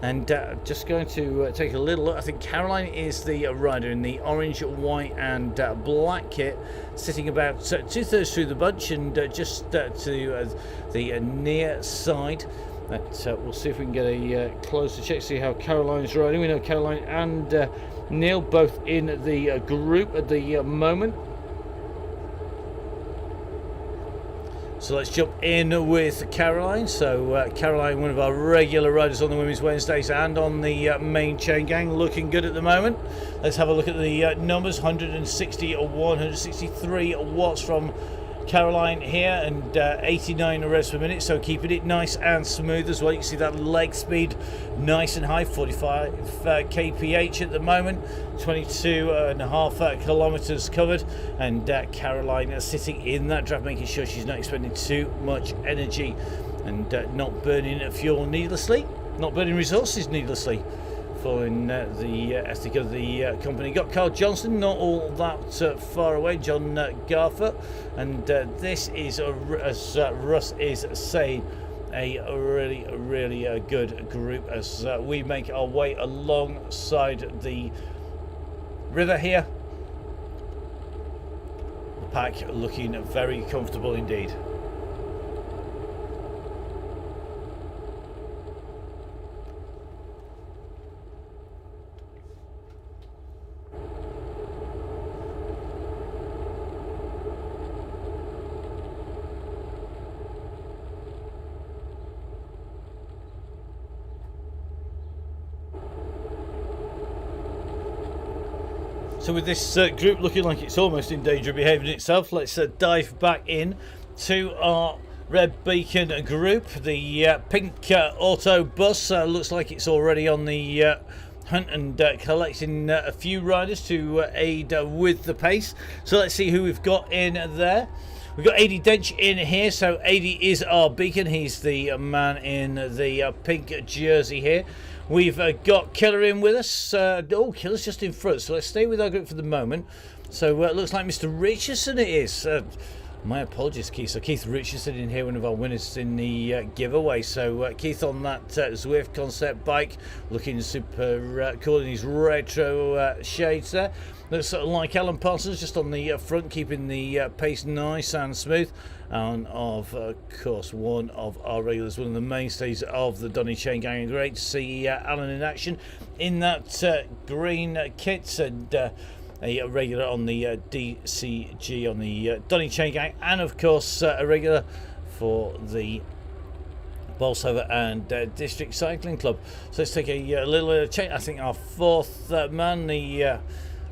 And just going to take a little look. I think Caroline is the rider in the orange, white and black kit, sitting about 2/3 through the bunch, and just to the near side. We'll see if we can get a closer check, see how Caroline's riding. We know Caroline and Neil both in the group at the moment. So let's jump in with Caroline. So Caroline, one of our regular riders on the Women's Wednesdays and on the main Chaingang, looking good at the moment. Let's have a look at the numbers. 163 watts from Caroline here, and 89 revs per minute, so keeping it nice and smooth as well. You can see that leg speed nice and high, 45 kph at the moment, 22.5 kilometers covered, and Caroline sitting in that draft, making sure she's not expending too much energy and not burning fuel needlessly, not burning resources needlessly, following the ethic of the company. Got Carl Johnson, not all that far away, John Garfer, and this is, as Russ is saying, a really good group as we make our way alongside the river here. The pack looking very comfortable indeed. So with this group looking like it's almost in danger of behaving itself, let's dive back in to our Red Beacon group. The pink auto bus looks like it's already on the hunt and collecting a few riders to aid with the pace. So let's see who we've got in there. We've got Adi Dench in here, so Adi is our beacon. He's the man in the pink jersey here. We've got Killer in with us. Oh, Killer's just in front, so let's stay with our group for the moment. So it looks like Mr. Richardson it is. My apologies, Keith. So Keith Richardson in here, one of our winners in the giveaway. So Keith on that Zwift concept bike, looking super cool in his retro shades there. Looks like Alan Parsons just on the front, keeping the pace nice and smooth. And of course, one of our regulars, one of the mainstays of the Donny Chaingang. Great to see Alan in action in that green kit, and a regular on the DCG on the Donny Chaingang, and of course a regular for the Bolsover and District Cycling Club. So let's take a little check. I think our fourth man, the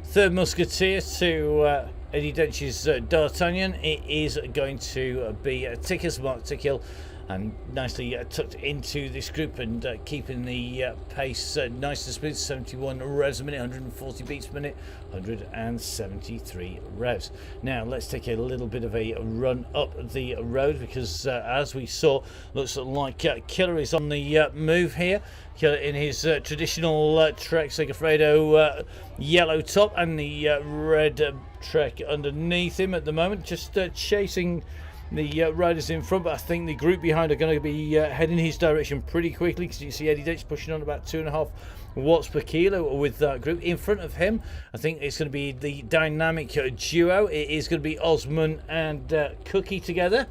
third musketeer to Eddie Dench's D'Artagnan, it is going to be Tickers, Mark Tickhill, and nicely tucked into this group and keeping the pace nice and smooth. 71 revs a minute, 140 beats per minute, 173 revs. Now let's take a little bit of a run up the road, because as we saw, looks like Killer is on the move here. Killer in his traditional Trek Segafredo yellow top and the red Trek underneath him at the moment, just chasing the riders in front, but I think the group behind are going to be heading his direction pretty quickly, because you see Eddie Ditch pushing on about 2.5 watts per kilo with that group. In front of him, I think it's going to be the dynamic duo. It is going to be Osman and Cookie together.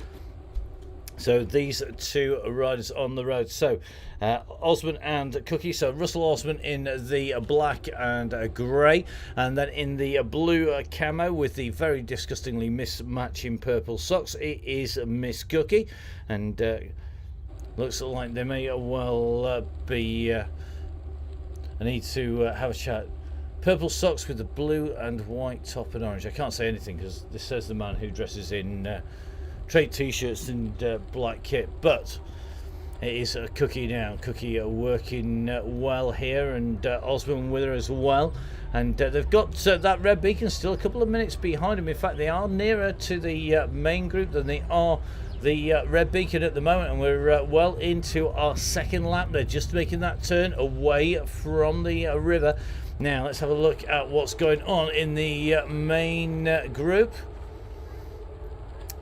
So these two riders on the road. So Osman and Cookie. So Russell Osman in the black and grey, and then in the blue camo with the very disgustingly mismatching purple socks, it is Miss Cookie. And looks like they may well be... I need to have a chat. Purple socks with the blue and white top and orange. I can't say anything because this says the man who dresses in trade t-shirts and black kit, but it is a Cookie now. Cookie working well here, and Osman with her as well, and they've got that red beacon still a couple of minutes behind them. In fact, they are nearer to the main group than they are the red beacon at the moment, and we're well into our second lap. They're just making that turn away from the river. Now let's have a look at what's going on in the main group.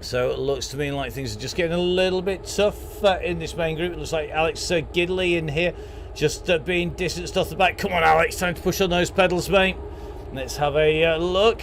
So it looks to me like things are just getting a little bit tough in this main group. It looks like Alex Gidley in here, just being distanced off the back. Come on, Alex, time to push on those pedals, mate. Let's have a look.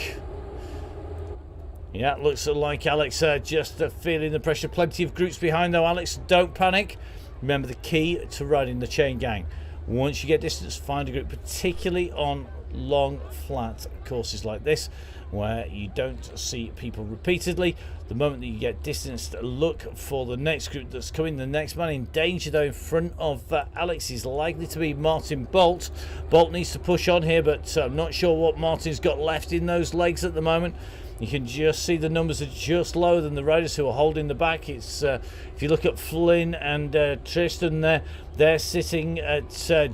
Yeah, looks like Alex just feeling the pressure. Plenty of groups behind, though. Alex, don't panic. Remember the key to riding the chain gang. Once you get distance, find a group, particularly on long, flat courses like this, where you don't see people repeatedly. The moment that you get distanced, look for the next group that's coming. The next man in danger, though, in front of Alex is likely to be Martin Bolt. Bolt needs to push on here, but I'm not sure what Martin's got left in those legs at the moment. You can just see the numbers are just lower than the riders who are holding the back. It's if you look at Flynn and Tristan there, they're sitting at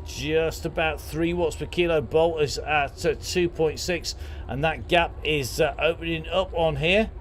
just about 3 watts per kilo. Bolt is at 2.6, and that gap is opening up on here.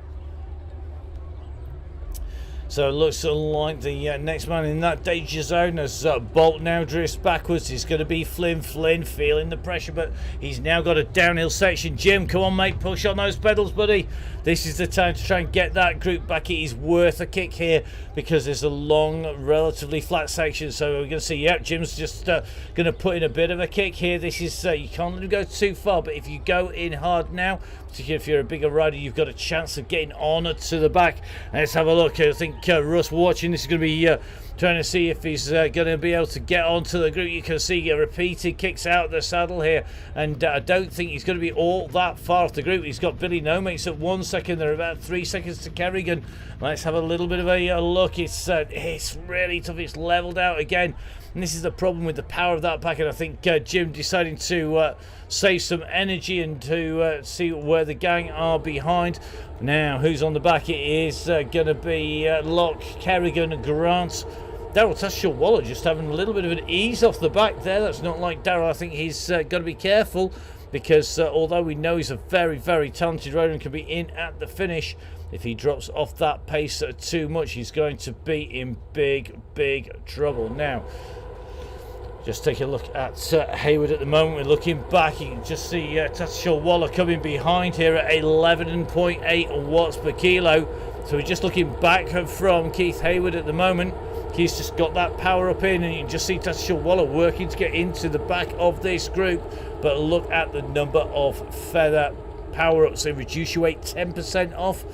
So it looks like the next man in that danger zone, as Bolt now drifts backwards, is going to be Flynn. Flynn feeling the pressure, but he's now got a downhill section. Jim, come on, mate, push on those pedals, buddy. This is the time to try and get that group back. It is worth a kick here because there's a long, relatively flat section. So we're going to see, yep, Jim's just going to put in a bit of a kick here. This is, you can't let him go too far, but if you go in hard now, particularly if you're a bigger rider, you've got a chance of getting on to the back. Let's have a look. I think Russ watching this is going to be trying to see if he's going to be able to get onto the group. You can see repeated kicks out of the saddle here, and I don't think he's going to be all that far off the group. He's got Billy Nomakes at 1 second. They're about 3 seconds to Kerrigan. Let's have a little bit of a look. It's really tough. It's leveled out again, and this is the problem with the power of that pack. And I think Jim deciding to save some energy and to see where the gang are behind. Now, who's on the back? It is going to be Locke, Kerrigan, Grant. Daryl Tasha-Waller just having a little bit of an ease off the back there. That's not like Daryl. I think he's got to be careful because although we know he's a very, very talented rider and can be in at the finish, if he drops off that pace too much, he's going to be in big, big trouble. Now, just take a look at Hayward at the moment. We're looking back. You can just see Tasha-Waller coming behind here at 11.8 watts per kilo. So we're just looking back from Keith Hayward at the moment. He's just got that power up in, and you can just see Tasha-Waller working to get into the back of this group. But look at the number of feather power-ups. They reduce your weight 10% off.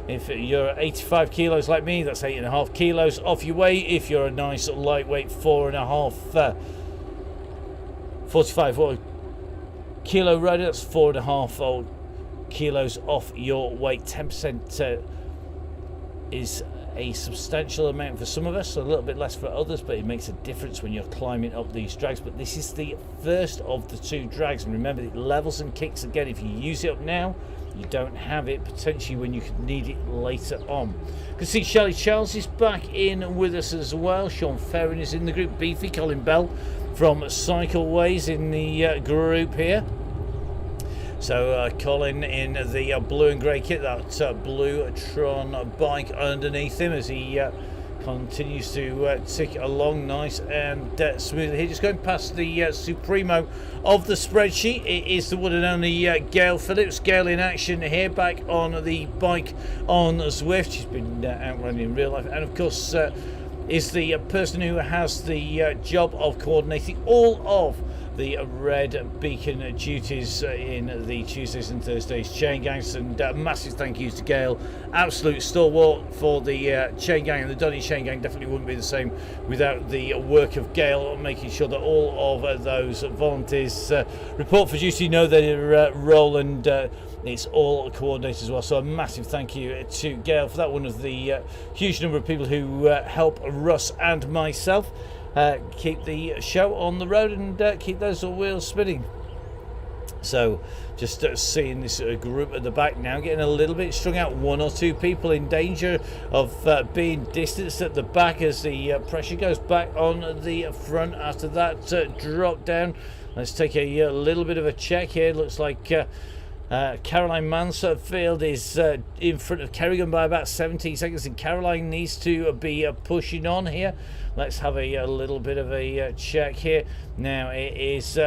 If you're 85 kilos like me, that's 8.5 kilos off your weight. If you're a nice lightweight 45 kilo rider, that's 4.5 kilos off your weight. 10% is a substantial amount for some of us, a little bit less for others, but it makes a difference when you're climbing up these drags. But this is the first of the 2 drags, and remember, it levels and kicks again. If you use it up now, you don't have it potentially when you could need it later on. You can see Shelley Charles is back in with us as well. Sean Ferrin is in the group. Beefy, Colin Bell from Cycleways in the group here. So Colin in the blue and grey kit, that blue Tron bike underneath him as he continues to tick along nice and smoothly here. Just going past the Supremo of the spreadsheet. It is the one and only Gail Phillips. Gail in action here, back on the bike on Zwift. She's been out running in real life, and of course is the person who has the job of coordinating all of the red beacon duties in the Tuesdays and Thursdays Chaingangs. And massive thank yous to Gail, absolute stalwart for the Chaingang, and the Donny Chaingang definitely wouldn't be the same without the work of Gail, making sure that all of those volunteers report for duty, know their role, and it's all coordinated as well. So a massive thank you to Gail for that. One of the huge number of people who help Russ and myself keep the show on the road and keep those wheels spinning. So just seeing this group at the back now getting a little bit strung out. One or two people in danger of being distanced at the back as the pressure goes back on the front after that drop down. Let's take a little bit of a check here. Looks like Caroline Mansfield is in front of Kerrigan by about 17 seconds, and Caroline needs to be pushing on here. Let's have a little bit of a check here. Now it is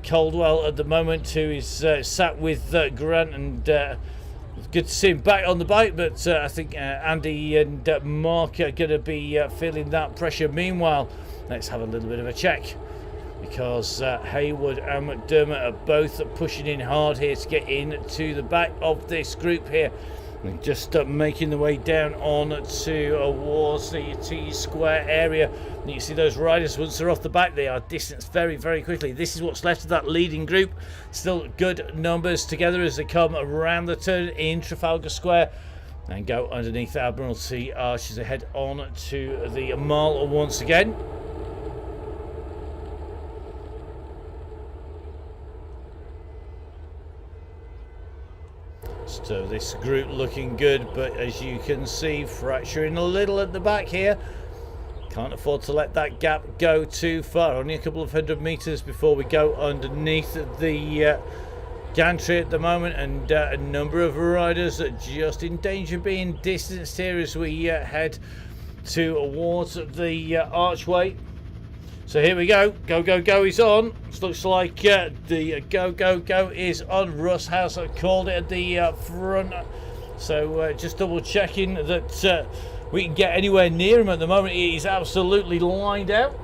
Caldwell at the moment, who is sat with Grant, and good to see him back on the bike, but I think Andy and Mark are going to be feeling that pressure. Meanwhile, let's have a little bit of a check, because Haywood and McDermott are both pushing in hard here to get into the back of this group here. And just making the way down on towards the T-square area. And you see those riders, once they're off the back, they are distanced very, very quickly. This is what's left of that leading group. Still good numbers together as they come around the turn in Trafalgar Square and go underneath Admiralty Arch as they head on to the Mall once again. So this group looking good, but as you can see, fracturing a little at the back here. Can't afford to let that gap go too far. Only a couple of 100 meters before we go underneath the gantry at the moment, and a number of riders are just in danger of being distanced here as we head towards the archway. So here we go. Go, go, go is on. This looks like the go, go, go is on. Russ has called it at the front. So just double checking that we can get anywhere near him at the moment. He is absolutely lined out.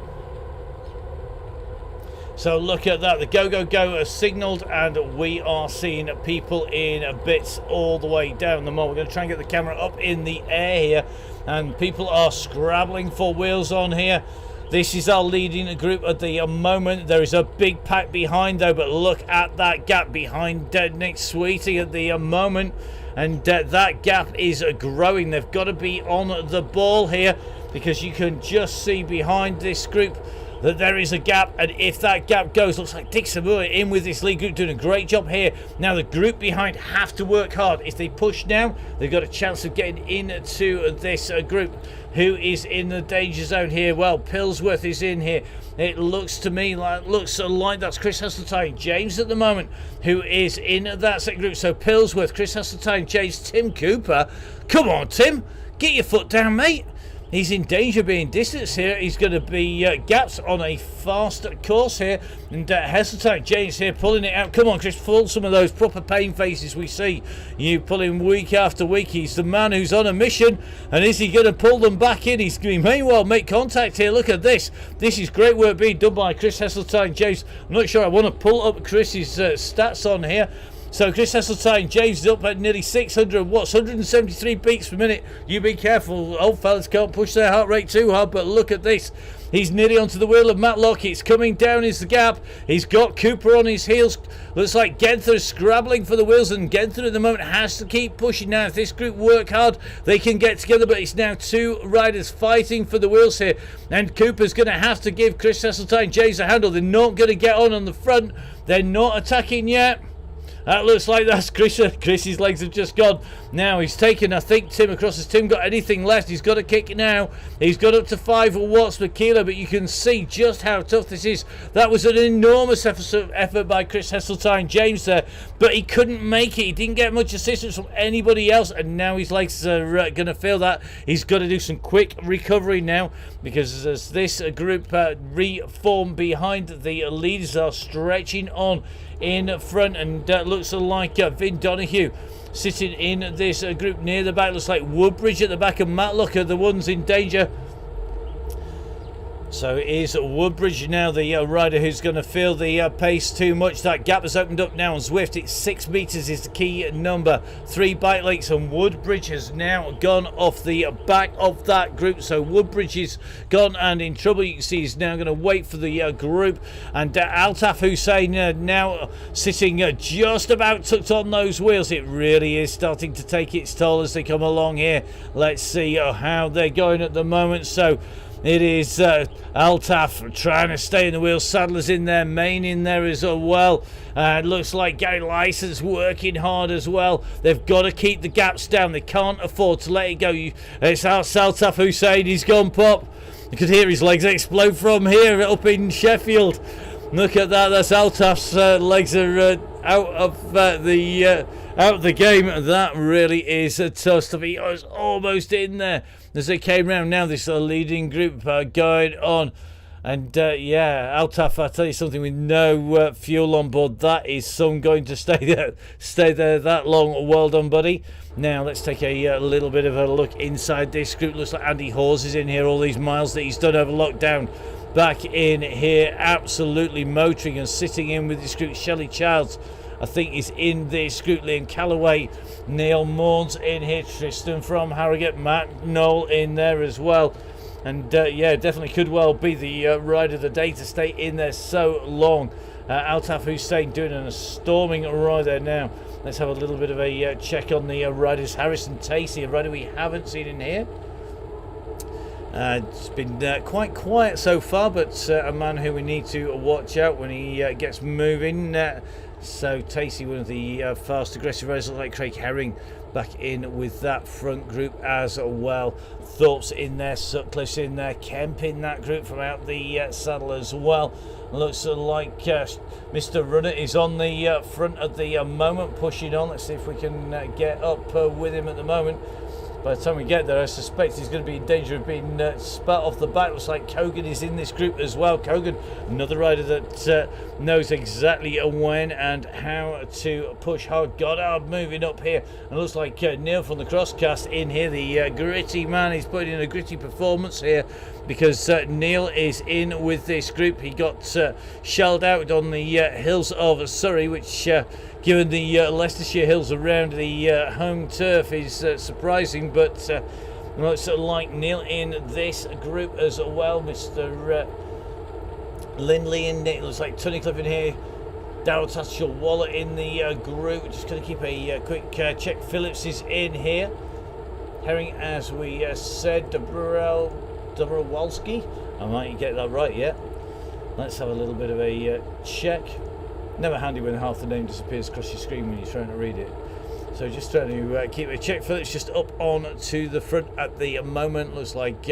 So look at that. The go, go, go has signalled, and we are seeing people in bits all the way down the mall. We're going to try and get the camera up in the air here, and people are scrabbling for wheels on here. This is our leading group at the moment. There is a big pack behind though, but look at that gap behind Nick Sweeting at the moment, and that gap is growing. They've got to be on the ball here, because you can just see behind this group that there is a gap, and if that gap goes, looks like Dick Samua in with this lead group doing a great job here. Now the group behind have to work hard. If they push now, they've got a chance of getting into this group. Who is in the danger zone here? Well, Pillsworth is in here. It looks to me like that's Chris Hasseltine James at the moment, who is in that second group. So Pillsworth, Chris Hasseltine James, Tim Cooper. Come on, Tim, get your foot down, mate. He's in danger of being distanced here. He's going to be gaps on a fast course here. And Hasseltine James here pulling it out. Come on, Chris, pull some of those proper pain faces we see you pulling week after week. He's the man who's on a mission. And is he going to pull them back in? He may well make contact here. Look at this. This is great work being done by Chris Hasseltine James. I'm not sure I want to pull up Chris's stats on here. So Chris Hasseltine James is up at nearly 600 watts, 173 beats per minute. You be careful, old fellas can't push their heart rate too hard, but look at this. He's nearly onto the wheel of Matlock. It's coming down is the gap. He's got Cooper on his heels. Looks like Genther's scrabbling for the wheels, and Genther at the moment has to keep pushing now. If this group work hard, they can get together, but it's now two riders fighting for the wheels here, and Cooper's going to have to give Chris Hasseltine James a handle. They're not going to get on the front. They're not attacking yet. That looks like that's Chris. Chris's legs have just gone. Now he's taken, I think, Tim across. Has Tim got anything left? He's got a kick now. He's got up to 5 watts per kilo, but you can see just how tough this is. That was an enormous effort by Chris Heseltine James there, but he couldn't make it. He didn't get much assistance from anybody else, and now his legs are going to feel that. He's got to do some quick recovery now, because as this group reform behind, the leaders are stretching on in front, and looks like Vin Donahue sitting in this group near the back. Looks like Woodbridge at the back and Matlock are the ones in danger. So it is Woodbridge now, the rider who's going to feel the pace too much. That gap has opened up now on Zwift. It's 6 metres is the key number. 3 bike lengths, and Woodbridge has now gone off the back of that group. So Woodbridge is gone and in trouble. You can see he's now going to wait for the group. And Altaf Hussein now sitting just about tucked on those wheels. It really is starting to take its toll as they come along here. Let's see how they're going at the moment. So it is Altaf trying to stay in the wheel. Sadler's in there, Main in there as well. It looks like Gary Lyson's working hard as well. They've got to keep the gaps down. They can't afford to let it go. It's Altaf Hussein. He's gone pop. You could hear his legs explode from here up in Sheffield. Look at that. That's Altaf's legs are out of the game. That really is tough stuff. He was almost in there as they came round. Now this leading group going on, and yeah, Altaf, I tell you something, with no fuel on board, that is some going to stay there that long. Well done, buddy. Now let's take a little bit of a look inside this group. Looks like Andy Hawes is in here. All these miles that he's done over lockdown, back in here, absolutely motoring and sitting in with this group. Shelley Childs, I think, is in this group. Liam Calloway, Neil Morns in here, Tristan from Harrogate, Matt Knoll in there as well. And yeah, definitely could well be the rider of the day to stay in there so long. Altaf Hussein doing a storming ride there now. Let's have a little bit of a check on the riders. Harrison Tacey, a rider we haven't seen in here. It's been quite quiet so far, but a man who we need to watch out when he gets moving. So Tacey, one of the fast aggressive riders, like Craig Herring back in with that front group as well. Thorpe's in there, Sutcliffe's in there, Kemp in that group from out the saddle as well. Looks like Mr. Runner is on the front at the moment, pushing on. Let's see if we can get up with him at the moment. By the time we get there, I suspect he's going to be in danger of being spat off the back. Looks like Kogan is in this group as well. Kogan, another rider that knows exactly when and how to push hard. Goddard moving up here. And it looks like Neil from the Crosscast in here. The gritty man. He's putting in a gritty performance here, because Neil is in with this group. He got shelled out on the hills of Surrey, which given the Leicestershire hills around the home turf is surprising, but looks like Neil in this group as well. Mr. Lindley in it. Looks like Tunnicliffe in here. Darryl Tatchell Waller in the group. Just going to keep a quick check. Phillips is in here. Herring, as we said. Dobrowolski. I might get that right, yeah. Let's have a little bit of a check. Never handy when half the name disappears across your screen when you're trying to read it. So just trying to keep a check. Phillips just up on to the front at the moment. Looks like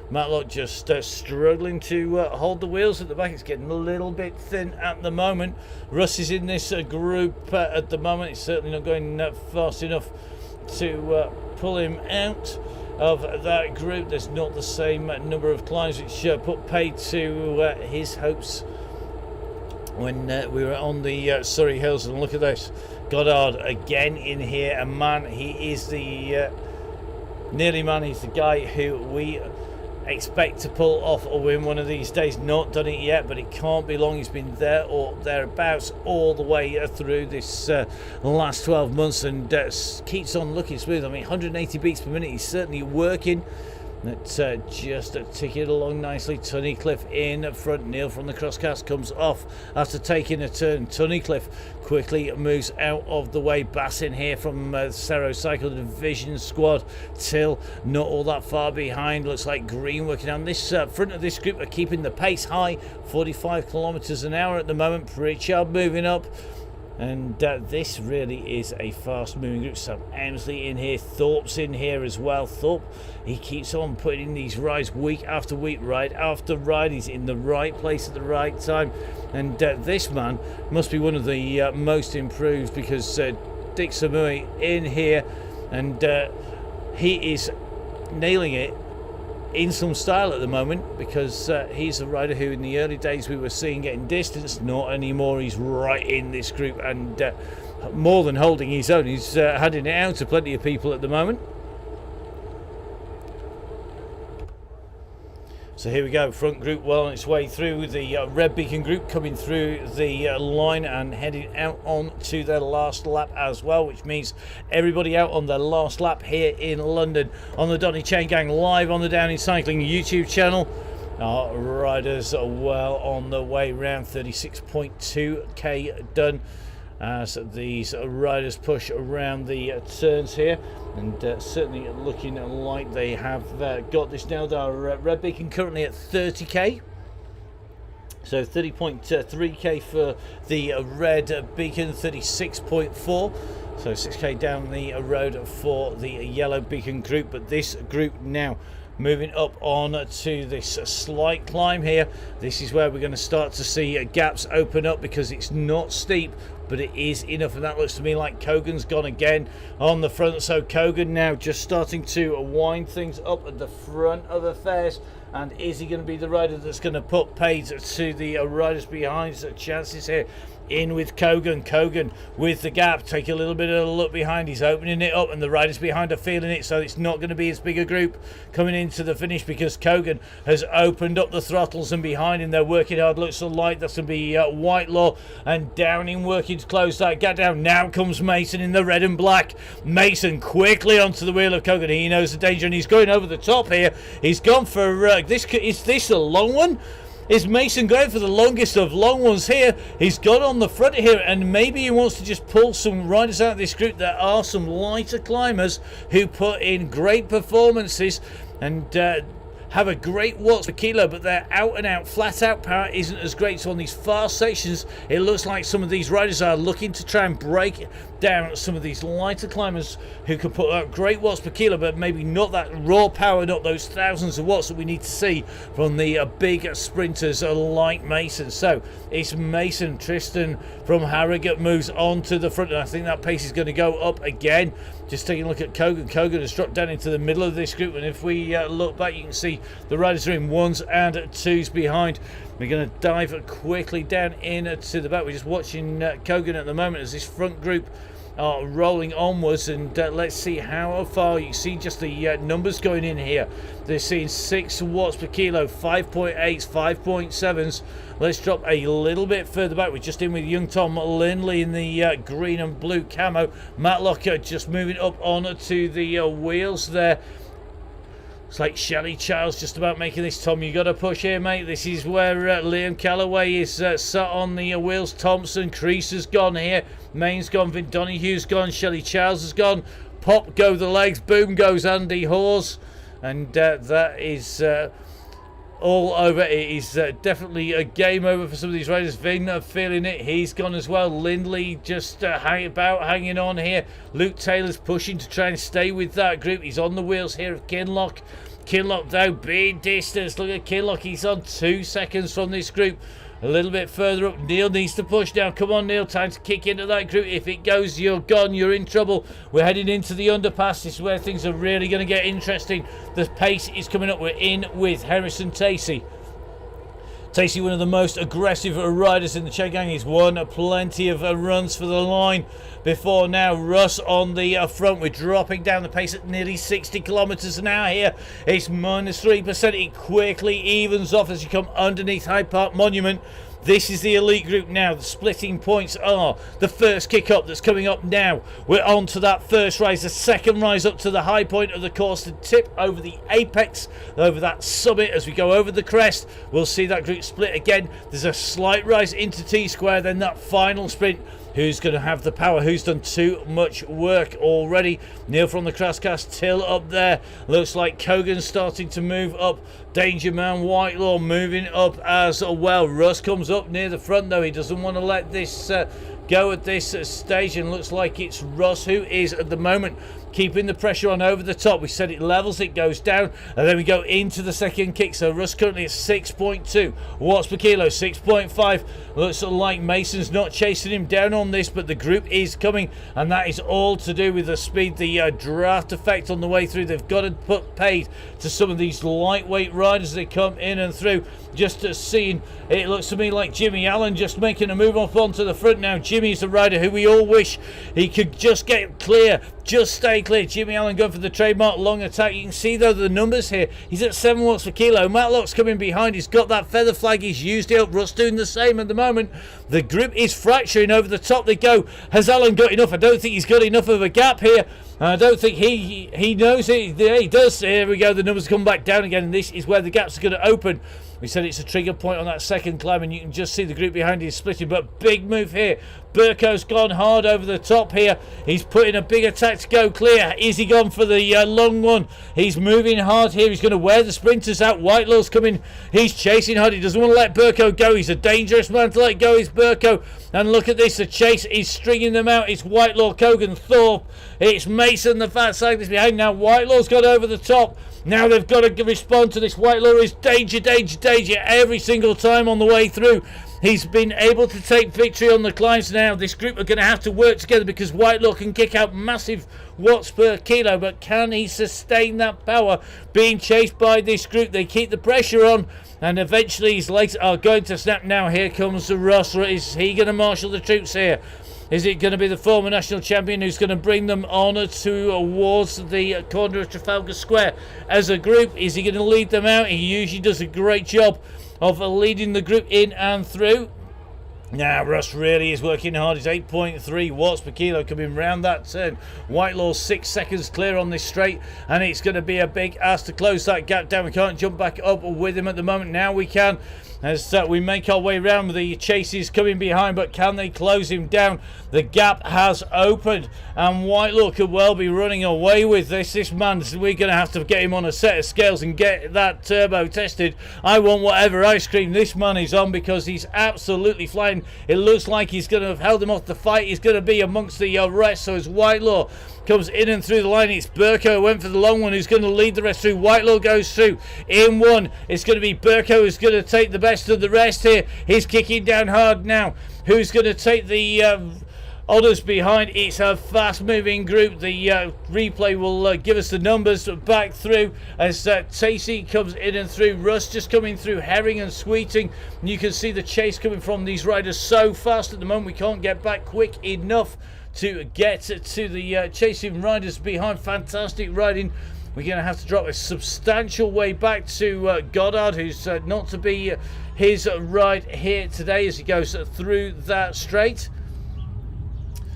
Matlock just struggling to hold the wheels at the back. It's getting a little bit thin at the moment. Russ is in this group at the moment. It's certainly not going fast enough to pull him out of that group. There's not the same number of climbs, which put paid to his hopes when we were on the Surrey Hills. And look at this, Goddard again in here. And man, he is the nearly man. He's the guy who we expect to pull off a win one of these days. Not done it yet, but it can't be long. He's been there or thereabouts all the way through this last 12 months, and keeps on looking smooth. I mean, 180 beats per minute. He's certainly working. Let's just tick it along nicely. Tunnicliffe in front. Neil from the Crosscast comes off after taking a turn. Tunnicliffe quickly moves out of the way. Bass in here from Cerro Cycle Division squad. Till not all that far behind. Looks like Green working on this front of this group are keeping the pace high. 45 kilometers an hour at the moment. Pritchard moving up. And this really is a fast-moving group. Sam Emsley in here, Thorpe's in here as well. Thorpe, he keeps on putting in these rides week after week, ride after ride. He's in the right place at the right time. And this man must be one of the most improved, because Dick Samui in here, and he is nailing it in some style at the moment, because he's a rider who in the early days we were seeing getting distance. Not anymore. He's right in this group, and more than holding his own. He's handing it out to plenty of people at the moment. So here we go, front group well on its way through. The Red Beacon group coming through the line and heading out on to their last lap as well, which means everybody out on their last lap here in London on the Donny Chaingang live on the Down in Cycling YouTube channel. Our riders are well on the way, round 36.2k done as these riders push around the turns here, and certainly looking like they have got this now. Our Red Beacon currently at 30k, so 30.3k for the Red Beacon, 36.4, so 6k down the road for the Yellow Beacon group. But this group now moving up on to this slight climb here. This is where we're going to start to see gaps open up, because it's not steep, but it is enough, and that looks to me like Kogan's gone again on the front. So Kogan now just starting to wind things up at the front of affairs. And is he going to be the rider that's going to put paid to the riders behind? So chances here in with Kogan. Kogan with the gap, take a little bit of a look behind. He's opening it up, and the riders behind are feeling it, so it's not going to be as big a group coming into the finish, because Kogan has opened up the throttles, and behind him they're working hard. Looks like that's going to be Whitelaw and Downing working to close that gap down. Now comes Mason in the red and black. Mason quickly onto the wheel of Kogan. He knows the danger, and he's going over the top here. He's gone for this. Is this a long one? Is Mason going for the longest of long ones here? He's got on the front here, and maybe he wants to just pull some riders out of this group. There are some lighter climbers who put in great performances and have a great watts per kilo, but their out and out flat out power isn't as great. So on these fast sections, it looks like some of these riders are looking to try and break down some of these lighter climbers who can put out great watts per kilo, but maybe not that raw power, not those thousands of watts that we need to see from the big sprinters like Mason. So it's Mason. Tristan from Harrogate moves on to the front, and I think that pace is going to go up again. Just taking a look at Kogan. Kogan has dropped down into the middle of this group, and if we look back, you can see the riders are in ones and twos behind. We're going to dive quickly down into the back. We're just watching Kogan at the moment as this front group are rolling onwards, and let's see how far. You see just the numbers going in here. They're seeing 6 watts per kilo, 5.8s, 5.7s. Let's drop a little bit further back. We're just in with young Tom Lindley in the green and blue camo. Matlock just moving up onto the wheels there. It's like Shelley Childs just about making this. Tom, you got to push here, mate. This is where Liam Callaway is sat on the wheels. Thompson, Crease has gone here. Main's gone. Vin Donoghue's gone. Shelley Childs has gone. Pop go the legs. Boom goes Andy Hawes. And that is all over. It is definitely a game over for some of these riders. Vin feeling it. He's gone as well. Lindley just hanging on here. Luke Taylor's pushing to try and stay with that group. He's on the wheels here of Kinlock. Kinlock though, big distance. Look at Kinlock. He's on 2 seconds from this group. A little bit further up, Neil needs to push down. Come on, Neil, time to kick into that group. If it goes, you're gone, you're in trouble. We're heading into the underpass. This is where things are really going to get interesting. The pace is coming up. We're in with Harrison Tacey. Tacey, one of the most aggressive riders in the Chaingang. He's won plenty of runs for the line before now. Russ on the front. We're dropping down the pace at nearly 60 kilometres an hour here. It's minus 3%. It quickly evens off as you come underneath Hyde Park Monument. This is the elite group now. The splitting points are the first kick up that's coming up now. We're on to that first rise, the second rise up to the high point of the course, to tip over the apex, over that summit. As we go over the crest, we'll see that group split again. There's a slight rise into T-square, then that final sprint. Who's going to have the power? Who's done too much work already? Neil from the Crashcast, Till up there. Looks like Kogan's starting to move up. Danger Man Whitelaw moving up as well. Russ comes up near the front though. He doesn't want to let this go at this stage, and looks like it's Russ who is at the moment keeping the pressure on over the top. We said it levels, it goes down, and then we go into the second kick. So Russ currently at 6.2 watts per kilo, 6.5. Looks like Mason's not chasing him down on this, but the group is coming, and that is all to do with the speed, the draft effect on the way through. They've got to put paid to some of these lightweight riders that come in and through. Just seeing, it looks to me like Jimmy Allen just making a move up onto the front now. Jimmy's the rider who we all wish he could just get clear, just stay clear. Jimmy Allen going for the trademark long attack. You can see though the numbers here. He's at 7 watts per kilo. Matlock's coming behind. He's got that feather flag. He's used it up. Russ doing the same at the moment. The group is fracturing over the top. They go. Has Allen got enough? I don't think he's got enough of a gap here. I don't think he knows it. He does. Here we go. The numbers come back down again, and this is where the gaps are going to open. We said it's a trigger point on that second climb, and you can just see the group behind you splitting. But big move here. Burko's gone hard over the top here. He's putting a big attack to go clear. Is he gone for the long one? He's moving hard here. He's going to wear the sprinters out. Whitelaw's coming. He's chasing hard. He doesn't want to let Burko go. He's a dangerous man to let go. He's Burko. And look at this. The chase is stringing them out. It's Whitelaw, Kogan, Thorpe. It's Mason, the fat cyclist behind. Now Whitelaw's got over the top. Now they've got to respond to this. Whitelaw is danger, danger, danger every single time on the way through. He's been able to take victory on the climbs now. This group are going to have to work together because Whitelaw can kick out massive watts per kilo, but can he sustain that power being chased by this group? They keep the pressure on, and eventually his legs are going to snap. Now here comes the Ross. Is he going to marshal the troops here? Is it going to be the former national champion who's going to bring them on towards the corner of Trafalgar Square as a group? Is he going to lead them out? He usually does a great job of leading the group in and through. Now Russ really is working hard. He's 8.3 watts per kilo coming round that turn. Whitelaw 6 seconds clear on this straight, and it's going to be a big ask to close that gap down. We can't jump back up with him at the moment. Now we can, as we make our way around. The chase is coming behind, but can they close him down? The gap has opened, and Whitelaw could well be running away with this. This man, we're going to have to get him on a set of scales and get that turbo tested. I want whatever ice cream this man is on, because he's absolutely flying. It looks like he's going to have held him off the fight. He's going to be amongst the rest. So as Whitelaw comes in and through the line, it's Burko who went for the long one, who's going to lead the rest through. Whitelaw goes through in one. It's going to be Burko who's going to take the best of the rest here. He's kicking down hard now. Who's going to take the others behind? It's a fast moving group. The replay will give us the numbers back through as Tacey comes in and through. Russ just coming through, Herring and Sweeting. And you can see the chase coming from these riders so fast at the moment. We can't get back quick enough to get to the chasing riders behind. Fantastic riding. We're going to have to drop a substantial way back to Goddard, who's not to be his ride here today as he goes through that straight.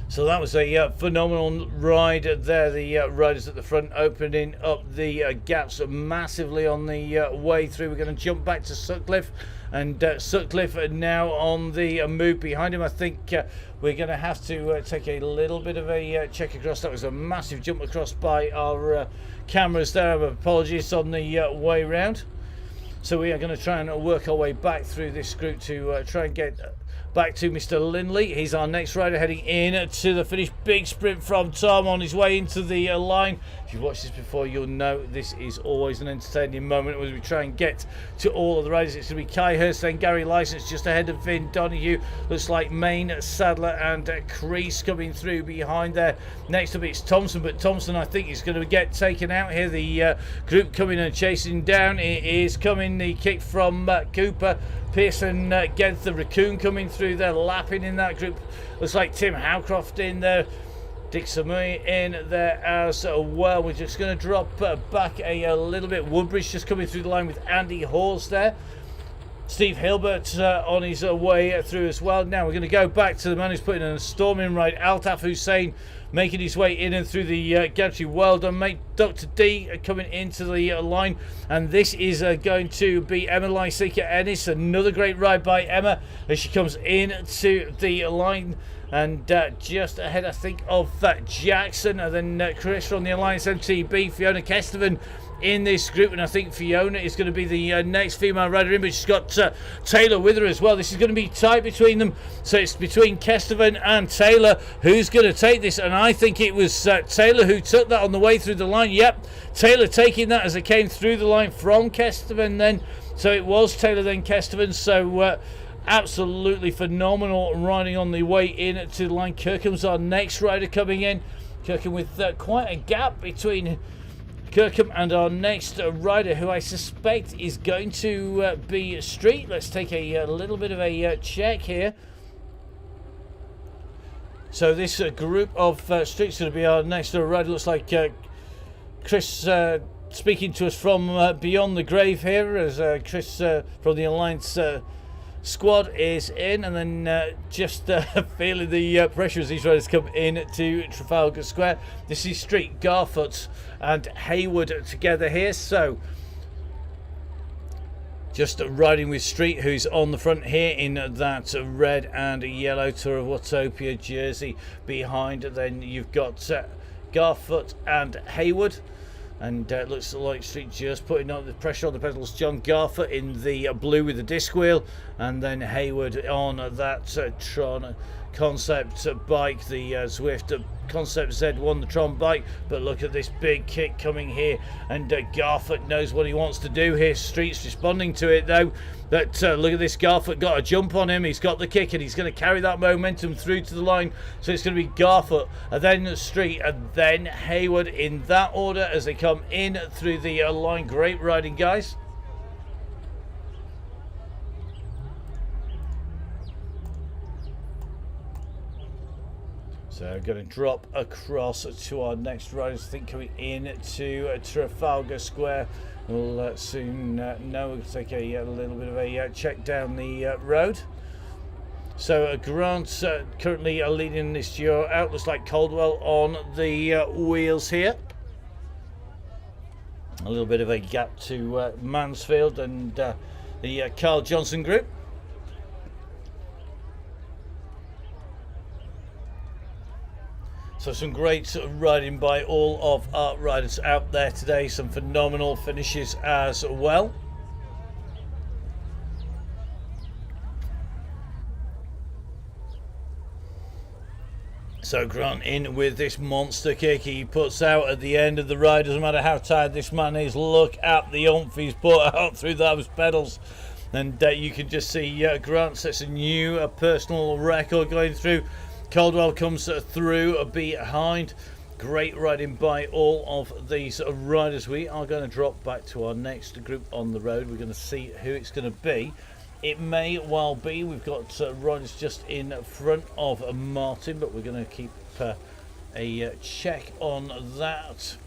So that was a phenomenal ride there. The riders at the front opening up the gaps massively on the way through. We're going to jump back to Sutcliffe, and Sutcliffe now on the move behind him. I think we're going to have to take a little bit of a check across. That was a massive jump across by our cameras there. Apologies on the way round. So we are going to try and work our way back through this group to try and get back to Mr. Lindley. He's our next rider heading in to the finish. Big sprint from Tom on his way into the line. If you've watched this before, you'll know this is always an entertaining moment as we try and get to all of the riders. It's going to be Kai Hurst, then Gary Licence just ahead of Vin Donahue. Looks like Main, Sadler and Crease coming through behind there. Next up it's Thompson, but Thompson I think is going to get taken out here. The group coming and chasing down. It is coming, the kick from Cooper. Pearson gets the Raccoon coming through there, lapping in that group. Looks like Tim Howcroft in there. Dick Samui in there as well. We're just going to drop back a little bit. Woodbridge just coming through the line with Andy Hawes there. Steve Hilbert on his way through as well. Now we're going to go back to the man who's putting in a storming ride, Altaf Hussein, making his way in and through the gantry. Well done, mate. Dr. D coming into the line, and this is going to be Emma Lysika Ennis. Another great ride by Emma as she comes into the line, and just ahead I think of Jackson, and then Chris from the Alliance MTB. Fiona Kestevan in this group, and I think Fiona is going to be the next female rider in, but she's got Taylor with her as well. This is going to be tight between them, so it's between Kesteven and Taylor who's going to take this, and I think it was Taylor who took that on the way through the line. Yep, Taylor taking that as it came through the line from Kesteven then, so it was Taylor then Kesteven, so absolutely phenomenal riding on the way in to the line. Kirkham's our next rider coming in. Kirkham with quite a gap between Kirkham and our next rider, who I suspect is going to be Street. Let's take a little bit of a check here. So this group of Street's going to be our next rider. Looks like Chris speaking to us from beyond the grave here, as Chris from the Alliance squad is in, and then just feeling the pressure as these riders come in to Trafalgar Square. This is Street, Garfoot and Hayward together here, so just riding with Street, who's on the front here in that red and yellow Tour of Watopia jersey. Behind then you've got Garfoot and Hayward, and it looks like Street just putting on the pressure on the pedals. John Garfoot in the blue with the disc wheel, and then Hayward on that Tron Concept bike, the Zwift Concept Z1, the Tron bike. But look at this big kick coming here, and Garfoot knows what he wants to do here. Street's responding to it though. But look at this, Garfoot got a jump on him. He's got the kick, and he's going to carry that momentum through to the line. So it's going to be Garfoot, and then Street, and then Hayward in that order as they come in through the line. Great riding, guys. So going to drop across to our next riders. I think coming in to Trafalgar Square. We'll soon know. We'll take a little bit of a check down the road. So Grant's currently leading this duo out. Looks like Caldwell on the wheels here. A little bit of a gap to Mansfield and the Carl Johnson group. So some great riding by all of our riders out there today. Some phenomenal finishes as well. So Grant in with this monster kick he puts out at the end of the ride. Doesn't matter how tired this man is. Look at the oomph he's put out through those pedals. And you can just see Grant sets a new personal record going through. Caldwell comes through behind. Great riding by all of these riders. We are going to drop back to our next group on the road. We're going to see who it's going to be. It may well be, we've got riders just in front of Martin, but we're going to keep a check on that.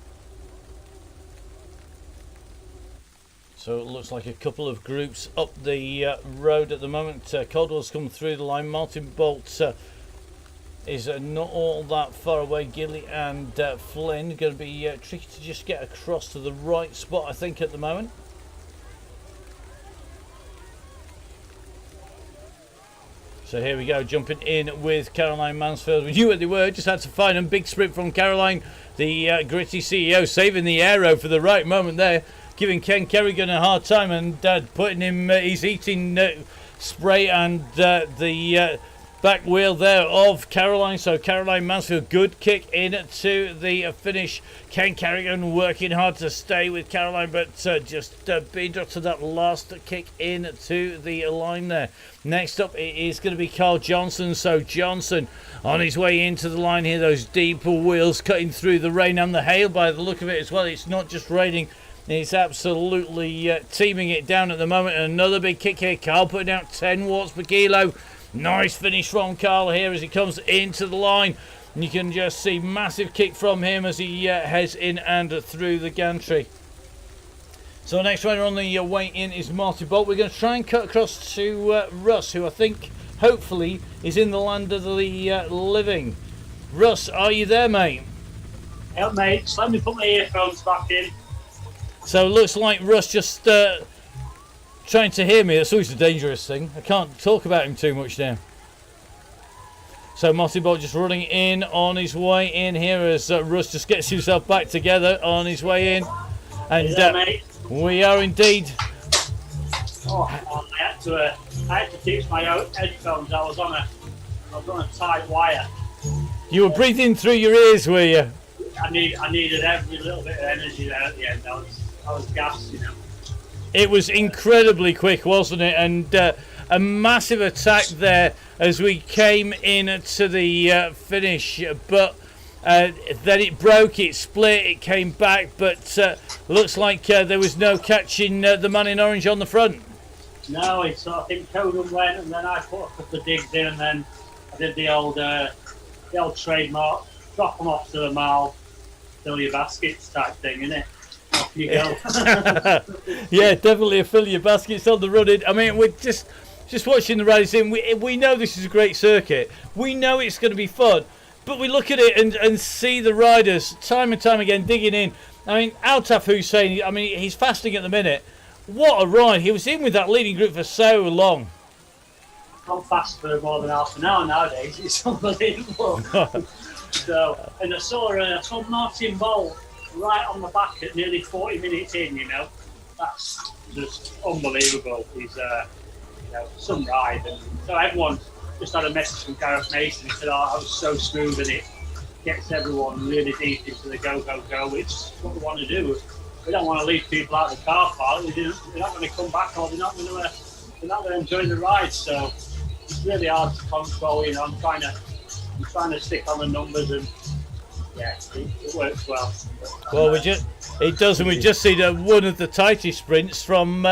So it looks like a couple of groups up the road at the moment. Caldwell's come through the line. Martin Bolt is not all that far away. Gilly and Flynn going to be tricky to just get across to the right spot, I think, at the moment. So here we go, jumping in with Caroline Mansfield. We knew what they were, just had to find them. Big sprint from Caroline, the gritty CEO, saving the aero for the right moment there, giving Ken Kerrigan a hard time and putting him, he's eating spray and the back wheel there of Caroline. So Caroline Mansfield, good kick into the finish. Ken Kerrigan working hard to stay with Caroline, but just being dropped to that last kick into the line there. Next up it is going to be Carl Johnson. So Johnson on his way into the line here. Those deep wheels cutting through the rain and the hail by the look of it as well. It's not just raining. It's absolutely teeming it down at the moment. And another big kick here. Carl putting out 10 watts per kilo. Nice finish from Carl here as he comes into the line. And you can just see massive kick from him as he heads in and through the gantry. So next rider on the way in is Marty Bolt. We're going to try and cut across to Russ, who I think hopefully is in the land of the living. Russ, are you there, mate? Help, mate. Just let me put my earphones back in. So it looks like Russ just trying to hear me. That's always a dangerous thing. I can't talk about him too much now. So Marty Bolt just running in on his way in here as Russ just gets himself back together on his way in. And mate? we are indeed. Oh, I had to fix my own headphones. I was on a tight wire. You were breathing through your ears, were you? I needed every little bit of energy there at the end. I was gassed, you know. It was incredibly quick, wasn't it? And a massive attack there as we came in to the finish, but then it broke, it split, it came back, but looks like there was no catching the man in orange on the front. No, I think Conan went, and then I put a couple of digs in, and then I did the old trademark, drop them off to the mouth, fill your baskets type thing, innit? Off you go. Yeah, definitely a fill your baskets on the running. I mean, we're just watching the rallies in. We know this is a great circuit. We know it's going to be fun, but we look at it and see the riders time and time again digging in. I mean, Altaf Hussein, I mean, he's fasting at the minute. What a ride. He was in with that leading group for so long. I'm fast for more than half an hour nowadays. It's unbelievable. And I saw Martin Bolt right on the back at nearly 40 minutes in, you know. That's just unbelievable. He's, some ride. And so everyone just had a message from Gareth Mason. He said, I was so smooth, and it gets everyone really deep into the go, which is what we want to do. We don't want to leave people out of the car park. They're not going to come back, or they're not going to enjoy the ride. So it's really hard to control. You know, I'm trying to stick on the numbers, and yeah, it works well. Well, it does, and we just seen one of the tightest sprints from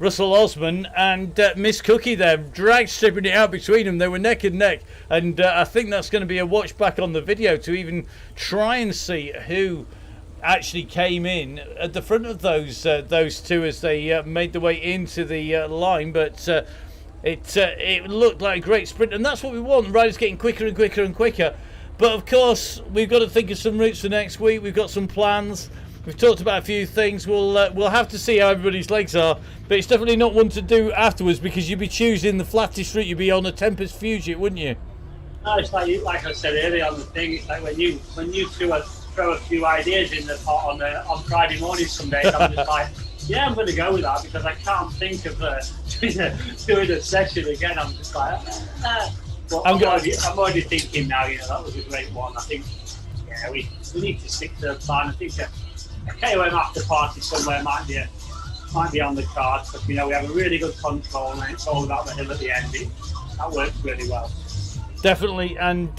Russell Osman and Miss Cookie there, drag stripping it out between them. They were neck and neck, and I think that's going to be a watch back on the video to even try and see who actually came in at the front of those two as they made their way into the line. But it looked like a great sprint, and that's what we want. The riders getting quicker and quicker and quicker. But of course, we've got to think of some routes for next week. We've got some plans. We've talked about a few things. We'll have to see how everybody's legs are, but it's definitely not one to do afterwards, because you'd be choosing the flattest route. You'd be on a Tempest Fugit, wouldn't you? No, it's like I said earlier on the thing. It's like when you throw a few ideas in the pot on Friday morning some days, I'm just like, yeah, I'm going to go with that, because I can't think of doing a session again. I'm just like, But I'm already thinking now, you know, that was a great one. I think, yeah, we need to stick to the plan. I think a KOM after party somewhere might be on the cards, but, you know, we have a really good control, and it's all about the hill at the end. That works really well. Definitely, and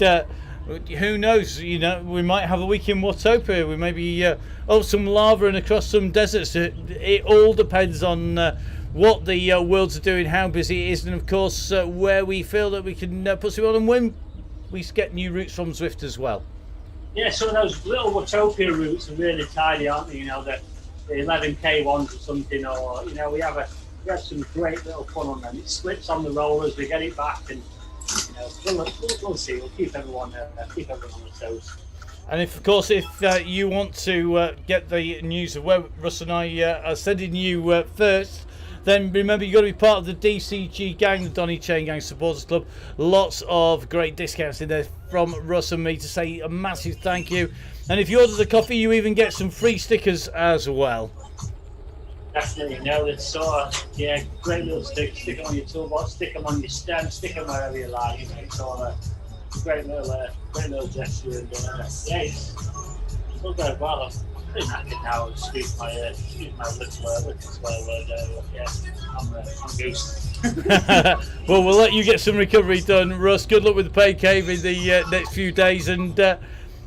who knows, you know, we might have a week in Watopia. We may be up some lava and across some deserts. It all depends on what the worlds are doing, how busy it is, and of course where we feel that we can put some on, and when we get new routes from Zwift as well. Yeah, some of those little Watopia routes are really tidy, aren't they? You know, the 11k ones or something, or, you know, we have some great little fun on them. It slips on the rollers, we get it back, and, you know, we'll see. We'll keep everyone on the toes. And of course, if you want to get the news of where Russ and I are sending you first, then remember, you've got to be part of the DCG gang, the Donny Chaingang Supporters Club. Lots of great discounts in there from Russ and me to say a massive thank you. And if you order the coffee, you even get some free stickers as well. Definitely, you know, it's great little stick them on your toolbox, stick them on your stem, stick them wherever you like. You know, it's all a great little gesture, and it's all going well. I'm pretty knackered now. Excuse my little swear word. Yeah, I'm goose. Well, we'll let you get some recovery done, Russ. Good luck with the paid cave in the next few days, and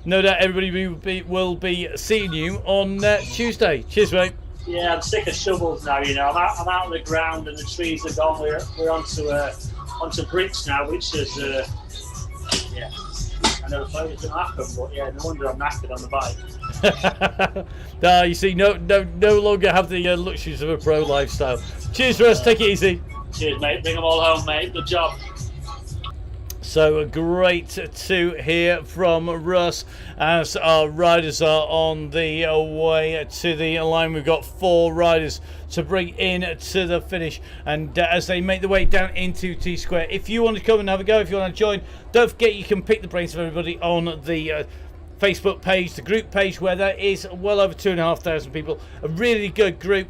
no doubt everybody will be seeing you on Tuesday. Cheers, mate. Yeah, I'm sick of shovels now. You know, I'm out of the ground and the trees are gone. We're onto bricks now, which is I never thought it was going to happen, but yeah, no wonder I'm knackered on the bike. No, you see, no longer have the luxuries of a pro lifestyle. Cheers, Russ. Take it easy. Cheers, mate. Bring them all home, mate. Good job. So great to hear from Russ as our riders are on the way to the line. We've got 4 riders to bring in to the finish, and as they make their way down into T-Square, if you want to come and have a go, if you want to join, don't forget you can pick the brains of everybody on the Facebook page, the group page, where there is well over 2,500 people. A really good group.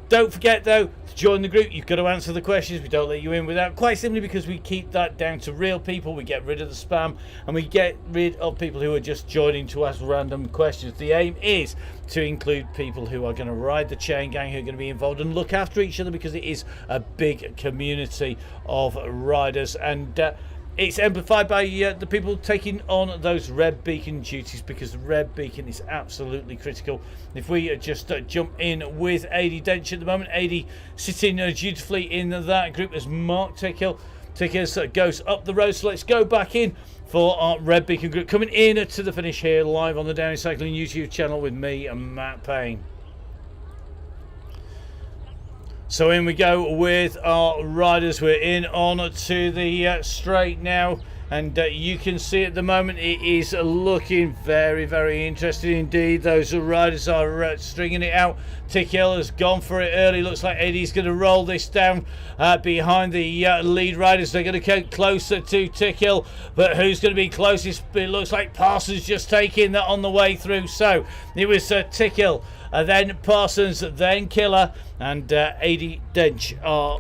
Don't forget, though, to join the group, you've got to answer the questions. We don't let you in without, quite simply because we keep that down to real people. We get rid of the spam, and we get rid of people who are just joining to ask random questions. The aim is to include people who are going to ride the Chaingang, who are going to be involved and look after each other, because it is a big community of riders. And it's amplified by the people taking on those red beacon duties, because the red beacon is absolutely critical. If we just jump in with AD Dench at the moment, AD sitting dutifully in that group as Mark Tickhill goes up the road. So let's go back in for our red beacon group, coming in to the finish here live on the Donny Cycling YouTube channel with me and Matt Payne. So in we go with our riders. We're in on to the straight now, and you can see at the moment it is looking very, very interesting indeed. Those riders are stringing it out. Tickhill has gone for it early. Looks like Eddie's going to roll this down behind the lead riders. They're going to get closer to Tickhill, but who's going to be closest? It looks like Parsons just taking that on the way through. So it was Tickhill, then Parsons, then Killer, and AD Dench are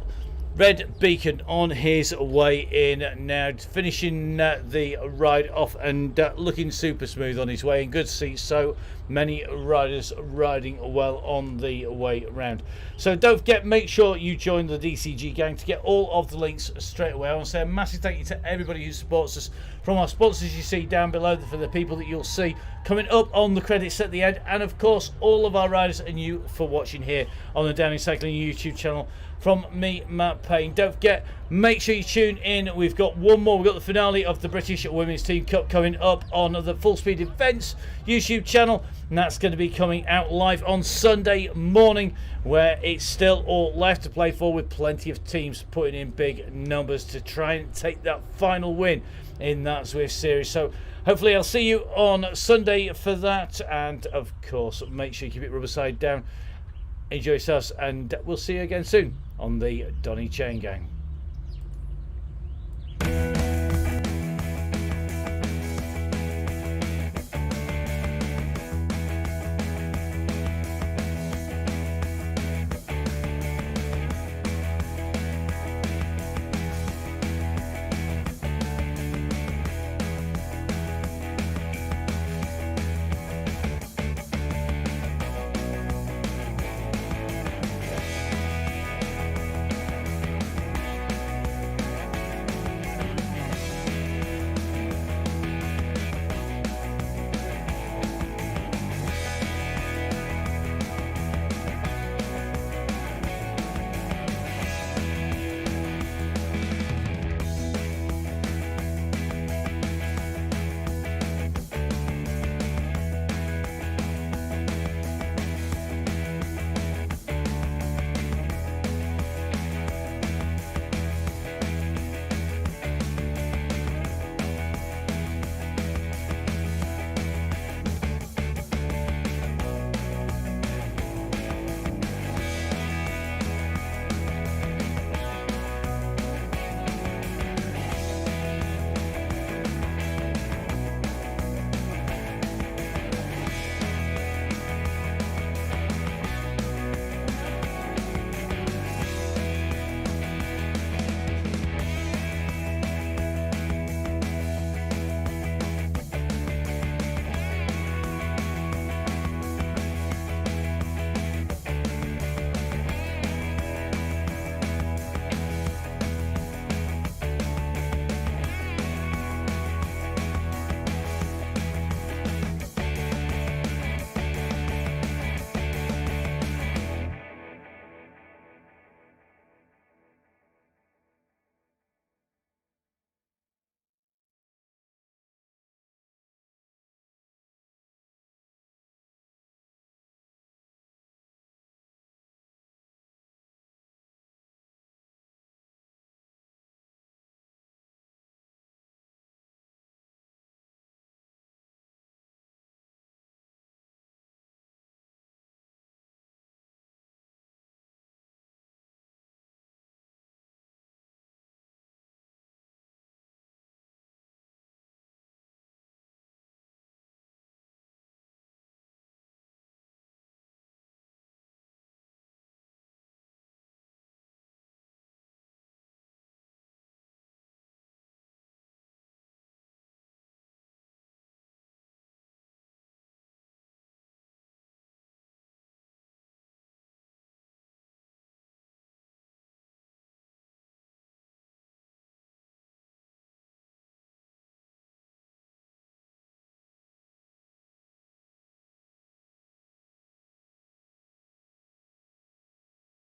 red beacon on his way in now, finishing the ride off and looking super smooth on his way in. Good to see so many riders riding well on the way round. So don't forget, make sure you join the DCG gang to get all of the links straight away. I want to say a massive thank you to everybody who supports us, from our sponsors you see down below, for the people that you'll see coming up on the credits at the end, and of course all of our riders and you for watching here on the Donny Cycling YouTube channel. From me, Matt Payne. Don't forget, make sure you tune in. We've got one more. We've got the finale of the British Women's Team Cup coming up on the Full Speed Events YouTube channel, and that's going to be coming out live on Sunday morning, where it's still all left to play for, with plenty of teams putting in big numbers to try and take that final win in that Zwift series. So hopefully I'll see you on Sunday for that, and of course make sure you keep it rubber side down. Enjoy yourselves, and we'll see you again soon on the Donny Chaingang.